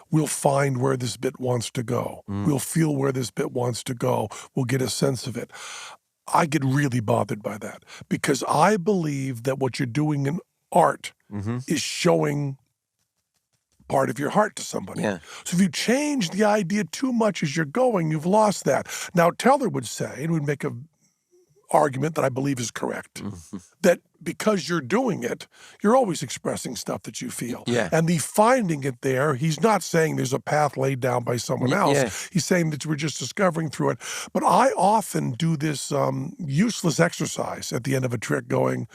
we'll find where this bit wants to go. We'll feel where this bit wants to go. We'll get a sense of it. I get really bothered by that, because I believe that what you're doing in art is showing part of your heart to somebody. Yeah. So if you change the idea too much as you're going, you've lost that. Now, Teller would say, and would make an argument that I believe is correct, that because you're doing it, you're always expressing stuff that you feel. Yeah. And the finding it there, he's not saying there's a path laid down by someone else. Yeah. He's saying that we're just discovering through it. But I often do this useless exercise at the end of a trick going,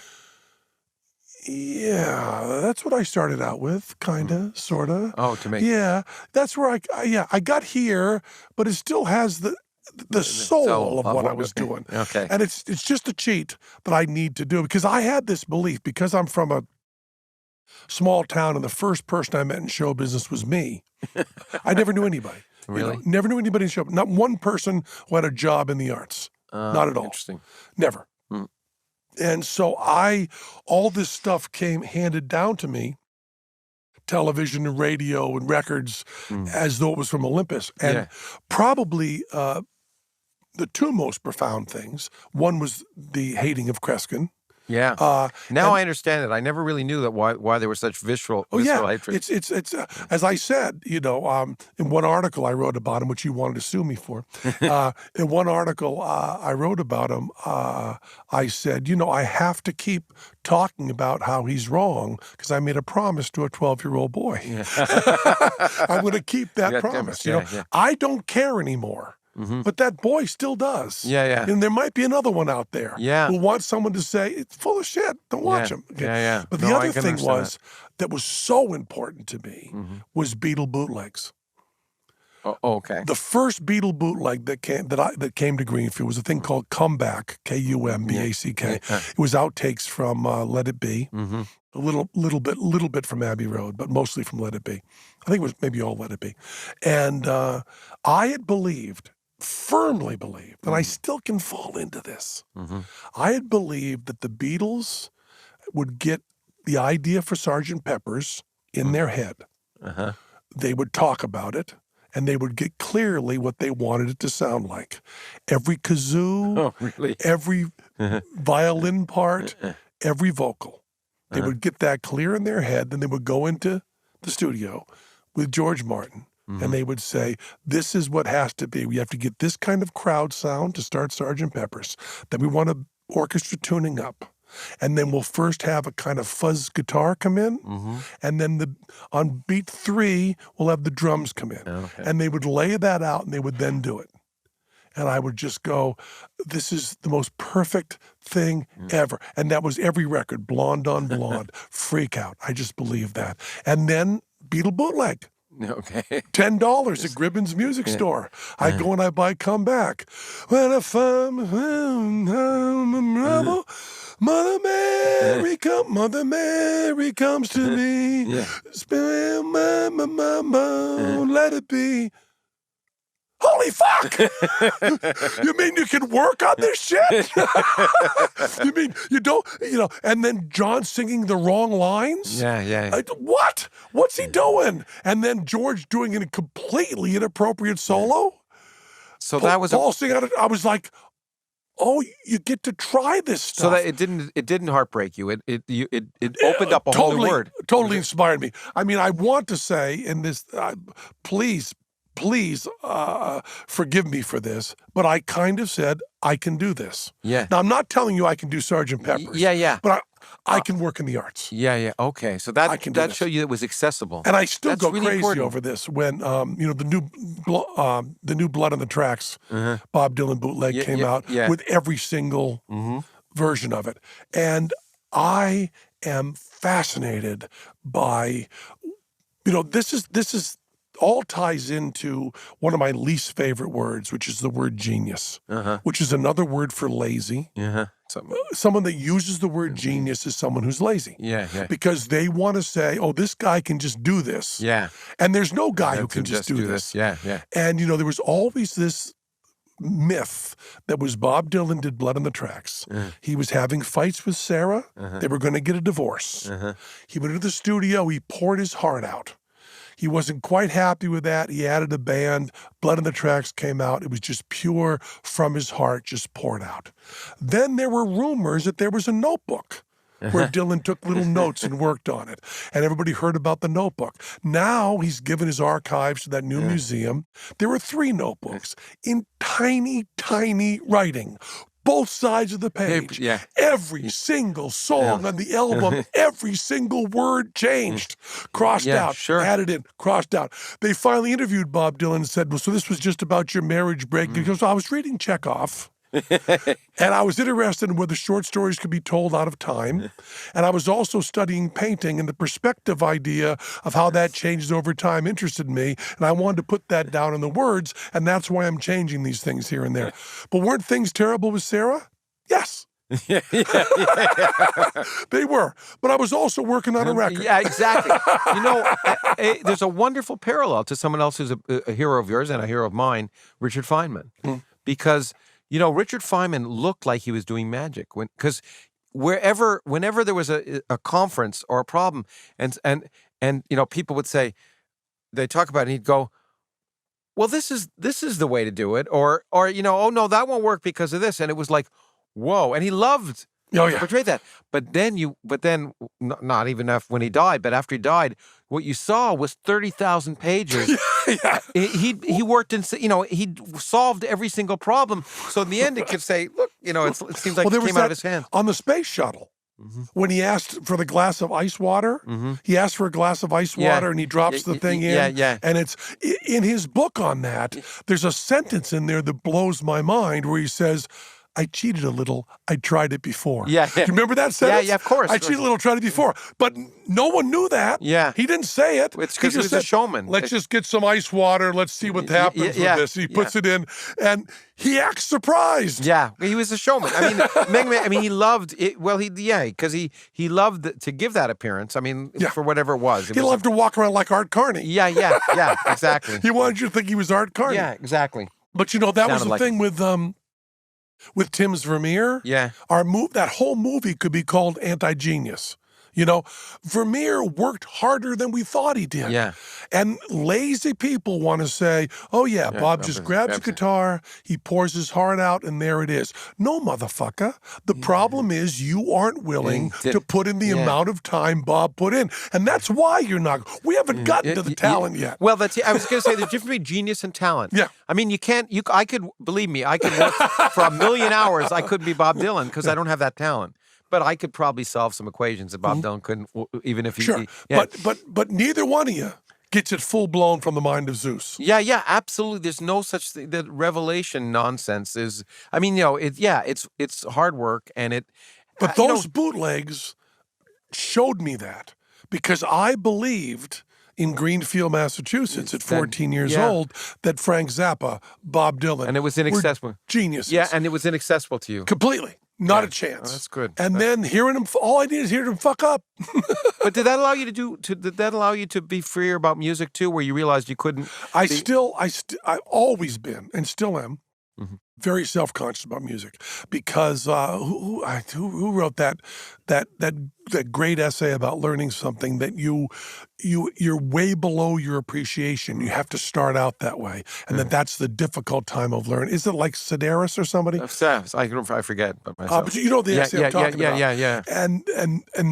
yeah, that's what I started out with, kind of, sort of. Oh, to make... Yeah, that's where I got here, but it still has the soul of what I was doing. Okay. And it's just a cheat that I need to do, because I had this belief, because I'm from a small town and the first person I met in show business was me. I never knew anybody. Really? Never knew anybody in show. Not one person who had a job in the arts. Not at all. Interesting. Never. And so all this stuff came handed down to me, television and radio and records, as though it was from Olympus. And probably the two most profound things, one was the hating of Kreskin, Yeah. Now I understand it. I never really knew that why there was such visceral hatred. It's as I said, in one article I wrote about him, which you wanted to sue me for. In one article I wrote about him, I said, I have to keep talking about how he's wrong because I made a promise to a 12-year-old boy. Yeah. I'm going to keep that promise. I don't care anymore. But that boy still does. Yeah. And there might be another one out there who wants someone to say, it's full of shit. Don't watch him. Okay? Yeah. But the other thing that was so important to me was Beatle Bootlegs. Oh, okay. The first Beatle bootleg that came to Greenfield was a thing called Comeback, Kumback. It was outtakes from Let It Be, a little bit from Abbey Road, but mostly from Let It Be. I think it was maybe all Let It Be. And I had firmly believed, and I still can fall into this. I had believed that the Beatles would get the idea for Sgt. Pepper's in their head. They would talk about it, and they would get clearly what they wanted it to sound like. Every kazoo, every violin part, every vocal. They would get that clear in their head, then they would go into the studio with George Martin, and they would say, this is what has to be. We have to get this kind of crowd sound to start Sgt. Pepper's. Then we want an orchestra tuning up. And then we'll first have a kind of fuzz guitar come in, and then on beat 3, we'll have the drums come in. Okay. And they would lay that out, and they would then do it. And I would just go, this is the most perfect thing ever. And that was every record, Blonde on Blonde, Freak Out. I just believe that. And then Beatle Bootleg. Okay. $10 at Gribbon's Music Store. I go and I buy Comeback. When I find Mother Mary comes to me. Spin my let it be. Holy fuck! You mean you can work on this shit? You mean you don't, and then John singing the wrong lines? Yeah. What? What's he doing? And then George doing a completely inappropriate solo? So that was Paul singing out. I was like, oh, you get to try this stuff. So that it didn't heartbreak you. It opened up a whole new word. Totally inspired me. I mean, I want to say in this, please forgive me for this, but I kind of said, I can do this. Yeah. Now, I'm not telling you I can do Sgt. Pepper's. Yeah. But I can work in the arts. Yeah. Okay. So that showed you it was accessible. And I still go really crazy important. over this when, the new Blood on the Tracks, Bob Dylan bootleg came out with every single version of it. And I am fascinated by, this is all ties into one of my least favorite words, which is the word genius, which is another word for lazy. Someone that uses the word genius is someone who's lazy. Yeah. Because they want to say, oh, this guy can just do this. Yeah. And there's no guy who can just do this. Yeah. And, there was always this myth that was Bob Dylan did Blood on the Tracks. He was having fights with Sarah. They were going to get a divorce. He went into the studio. He poured his heart out. He wasn't quite happy with that. He added a band. Blood on the Tracks came out. It was just pure from his heart, just poured out. Then there were rumors that there was a notebook where Dylan took little notes and worked on it. And everybody heard about the notebook. Now he's given his archives to that new museum. There were 3 notebooks in tiny, tiny writing. Both sides of the page. Every single song on the album, every single word changed. Crossed out, added in, crossed out. They finally interviewed Bob Dylan and said, well, so this was just about your marriage break. He goes, I was reading Chekhov. And I was interested in whether short stories could be told out of time. And I was also studying painting, and the perspective idea of how that changes over time interested me. And I wanted to put that down in the words, and that's why I'm changing these things here and there. But weren't things terrible with Sarah? Yes. They were. But I was also working on a record. Yeah, exactly. There's a wonderful parallel to someone else who's a hero of yours and a hero of mine, Richard Fineman. Because Richard Fineman looked like he was doing magic because whenever there was a conference or a problem, and people would say, they talk about it, and he'd go, well, this is the way to do it, or oh no, that won't work because of this, and it was like, whoa, and he loved Oh, yeah. portrayed that. But then not even when he died, but after he died, what you saw was 30,000 pages. Yeah. He worked in, he solved every single problem. So in the end, it could say, look, it seems like Well, there it was came out of that his hand. on the space shuttle. When he asked for the glass of ice water, he asked for a glass of ice water, and he drops the thing in. Yeah. And it's in his book on that. There's a sentence in there that blows my mind where he says, "I cheated a little. I tried it before." Yeah. Do you remember that sentence? Yeah, of course. I cheated a little, tried it before. But no one knew that. Yeah. He didn't say it. It's because he was said, a showman. Let's just get some ice water. Let's see what happens with this. He puts it in, and he acts surprised. Yeah, he was a showman. I mean, he loved it. Well, because he loved to give that appearance. I mean, for whatever it was. He loved to walk around like Art Carney. Yeah, exactly. He wanted you to think he was Art Carney. Yeah, exactly. But that was the thing with Tim's Vermeer. Yeah. That whole movie could be called Anti-Genius. Vermeer worked harder than we thought he did. Yeah. And lazy people want to say, oh, yeah, Bob just grabs a guitar, he pours his heart out, and there it is. No, motherfucker. The problem is you aren't willing to put in the amount of time Bob put in. And that's why you're not. We haven't gotten to the talent yet. Well, I was going to say there's a difference between genius and talent. Yeah. I mean, believe me, I could work for 1,000,000 hours. I couldn't be Bob Dylan because I don't have that talent. But I could probably solve some equations that Bob Dylan couldn't, even if he... Sure, but neither one of you gets it full-blown from the mind of Zeus. Yeah, absolutely. There's no such thing. That revelation nonsense is... I mean, it's hard work, and it... But those bootlegs showed me that, because I believed in Greenfield, Massachusetts at 14 years old that Frank Zappa, Bob Dylan... And it was inaccessible. Geniuses. Yeah, and it was inaccessible to you. Completely. Not a chance. Oh, that's good. And then hearing him, all I need is hearing him fuck up. But did that allow you did that allow you to be freer about music too, where you realized you couldn't? I've always been and still am very self-conscious about music, because who wrote that great essay about learning something that you're way below your appreciation. You have to start out that way, and that's the difficult time of learning. Is it like Sedaris or somebody? I forget, but myself. But you know the essay I'm talking about. Yeah. And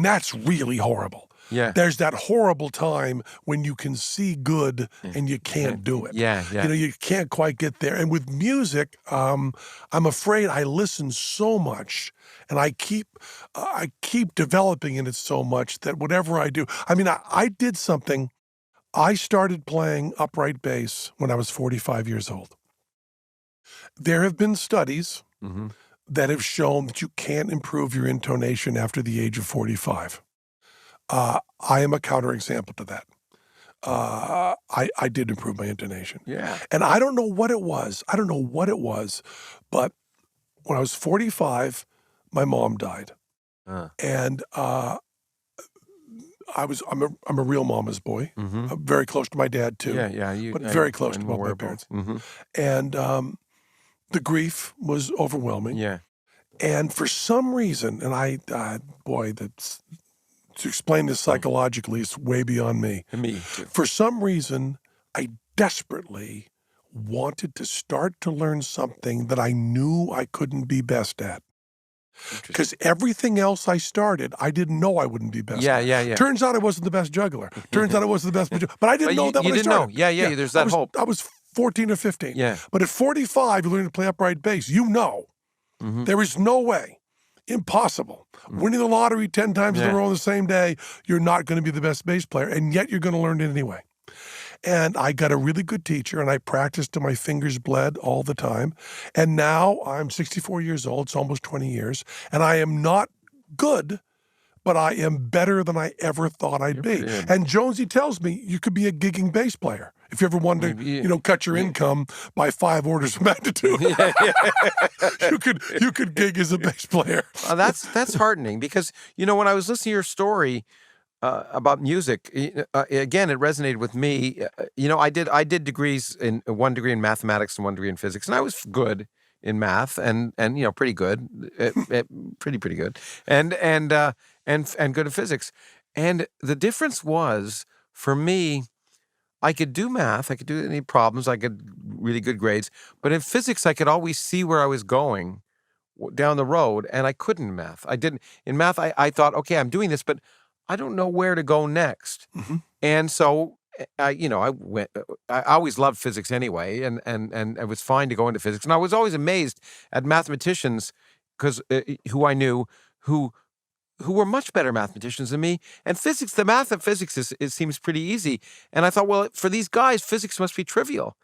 that's really horrible. Yeah. There's that horrible time when you can see good and you can't do it. Yeah. You can't quite get there. And with music, I'm afraid I listen so much, and I keep developing in it so much that whatever I do, I did something. I started playing upright bass when I was 45 years old. There have been studies that have shown that you can't improve your intonation after the age of 45. I am a counterexample to that. I did improve my intonation. Yeah. And I don't know what it was. But when I was 45, my mom died. And I'm a real mama's boy. I'm very close to my dad too. But very close to both my parents. And the grief was overwhelming. Yeah. And for some reason, and to explain this psychologically is way beyond me. Me too. For some reason, I desperately wanted to start to learn something that I knew I couldn't be best at. Because everything else I started, I didn't know I wouldn't be best at. Yeah. Turns out I wasn't the best juggler. Turns out I wasn't the best juggler. But I didn't know that when I started. Yeah, there's that hope. I was 14 or 15. Yeah. But at 45, you learn to play upright bass. There is no way. Impossible. Winning the lottery 10 times in a row on the same day, you're not going to be the best bass player, and yet you're going to learn it anyway. And I got a really good teacher, and I practiced till my fingers bled all the time. And now I'm 64 years old. It's almost 20 years. And I am not good, but I am better than I ever thought I'd be. And Jonesy tells me you could be a gigging bass player if you ever wanted to, cut your income by 5 orders of magnitude. You could gig as a bass player. That's heartening, because when I was listening to your story about music, again, it resonated with me. I did degrees in 1 degree in mathematics and 1 degree in physics, and I was good in math and pretty good, pretty good, and good at physics. And the difference was, for me, I could do math, I could do any problems, I could really good grades, but in physics, I could always see where I was going down the road, and I couldn't in math. I didn't in math. I thought, okay, I'm doing this, but I don't know where to go next. And so I went. I always loved physics anyway, and it was fine to go into physics. And I was always amazed at mathematicians because who I knew who were much better mathematicians than me. And physics, the math of physics seems pretty easy. And I thought, well, for these guys, physics must be trivial,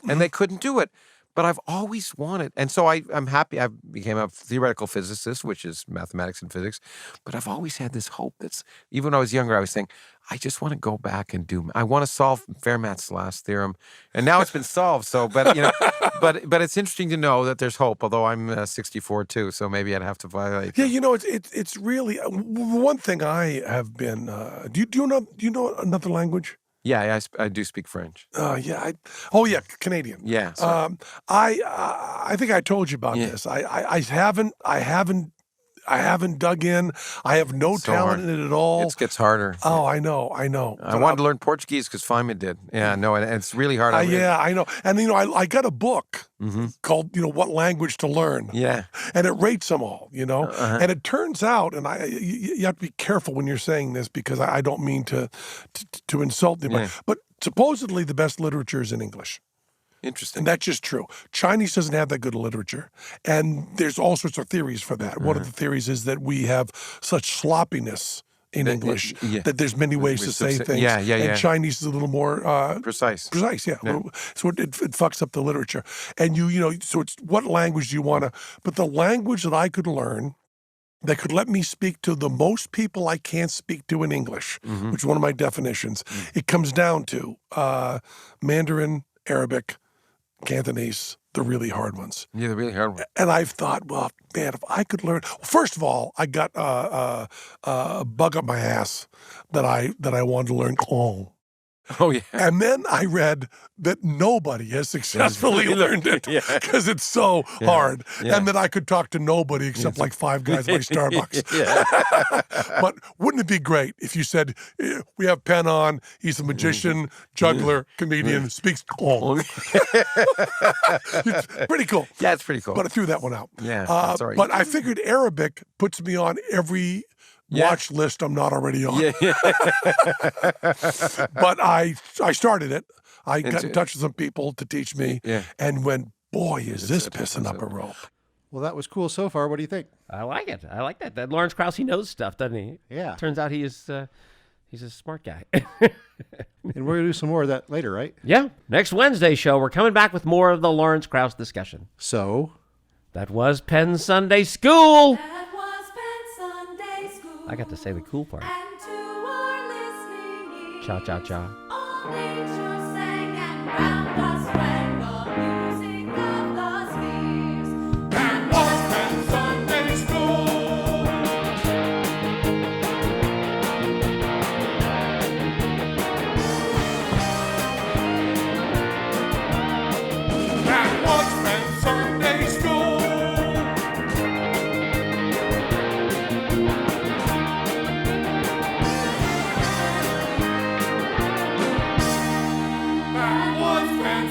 and they couldn't do it. But I've always wanted, and so I'm happy I became a theoretical physicist, which is mathematics and physics. But I've always had this hope that's, even when I was younger, I was saying, I just want to go back and I want to solve Fermat's last theorem. And now it's been solved. So, but but it's interesting to know that there's hope, although I'm 64 too, so maybe I'd have to violate. Yeah, it's really, one thing I have been, do you know another language? Yeah, I do speak French. Canadian. Yeah. Sorry. I think I told you about this. I haven't dug in. I have no talent in it at all. It gets harder. Oh, I know. I wanted to learn Portuguese because Fineman did. Yeah, no, and it's really hard. I know. And I got a book called What Language to Learn. Yeah. And it rates them all. And it turns out, and you have to be careful when you're saying this because I don't mean to insult anybody, but supposedly the best literature is in English. Interesting. And that's just true. Chinese doesn't have that good a literature. And there's all sorts of theories for that. One of the theories is that we have such sloppiness in English that there's many ways to say things. And Chinese is a little more precise. Precise, yeah. So it fucks up the literature. And so it's what language do you want to, but the language that I could learn that could let me speak to the most people I can't speak to in English, which is one of my definitions. It comes down to Mandarin, Arabic, Cantonese, the really hard ones. Yeah, the really hard ones. And I've thought, well, man, if I could learn. First of all, I got a bug up my ass that I wanted to learn Kong. Oh, yeah. And then I read that nobody has successfully learned it because it's so hard. And that I could talk to nobody except like five guys at my Starbucks. But wouldn't it be great if you said, we have Penn on, he's a magician, juggler, comedian, speaks Kong. It's pretty cool. Yeah, it's pretty cool. But I threw that one out. Yeah, that's all right. But I figured Arabic puts me on every watch list I'm not already on. But I started it. I got in touch with some people to teach me and went, boy, is this pissing up a rope. Well, that was cool so far. What do you think? I like it. I like that. That Lawrence Krauss, he knows stuff, doesn't he? Yeah. Turns out he's a smart guy. And we're going to do some more of that later, right? Yeah. Next Wednesday's show, we're coming back with more of the Lawrence Krauss discussion. So? That was Penn Sunday School. I got to say the cool part. Cha cha cha.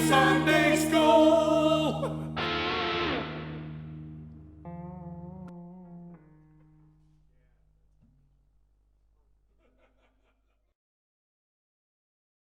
Sunday.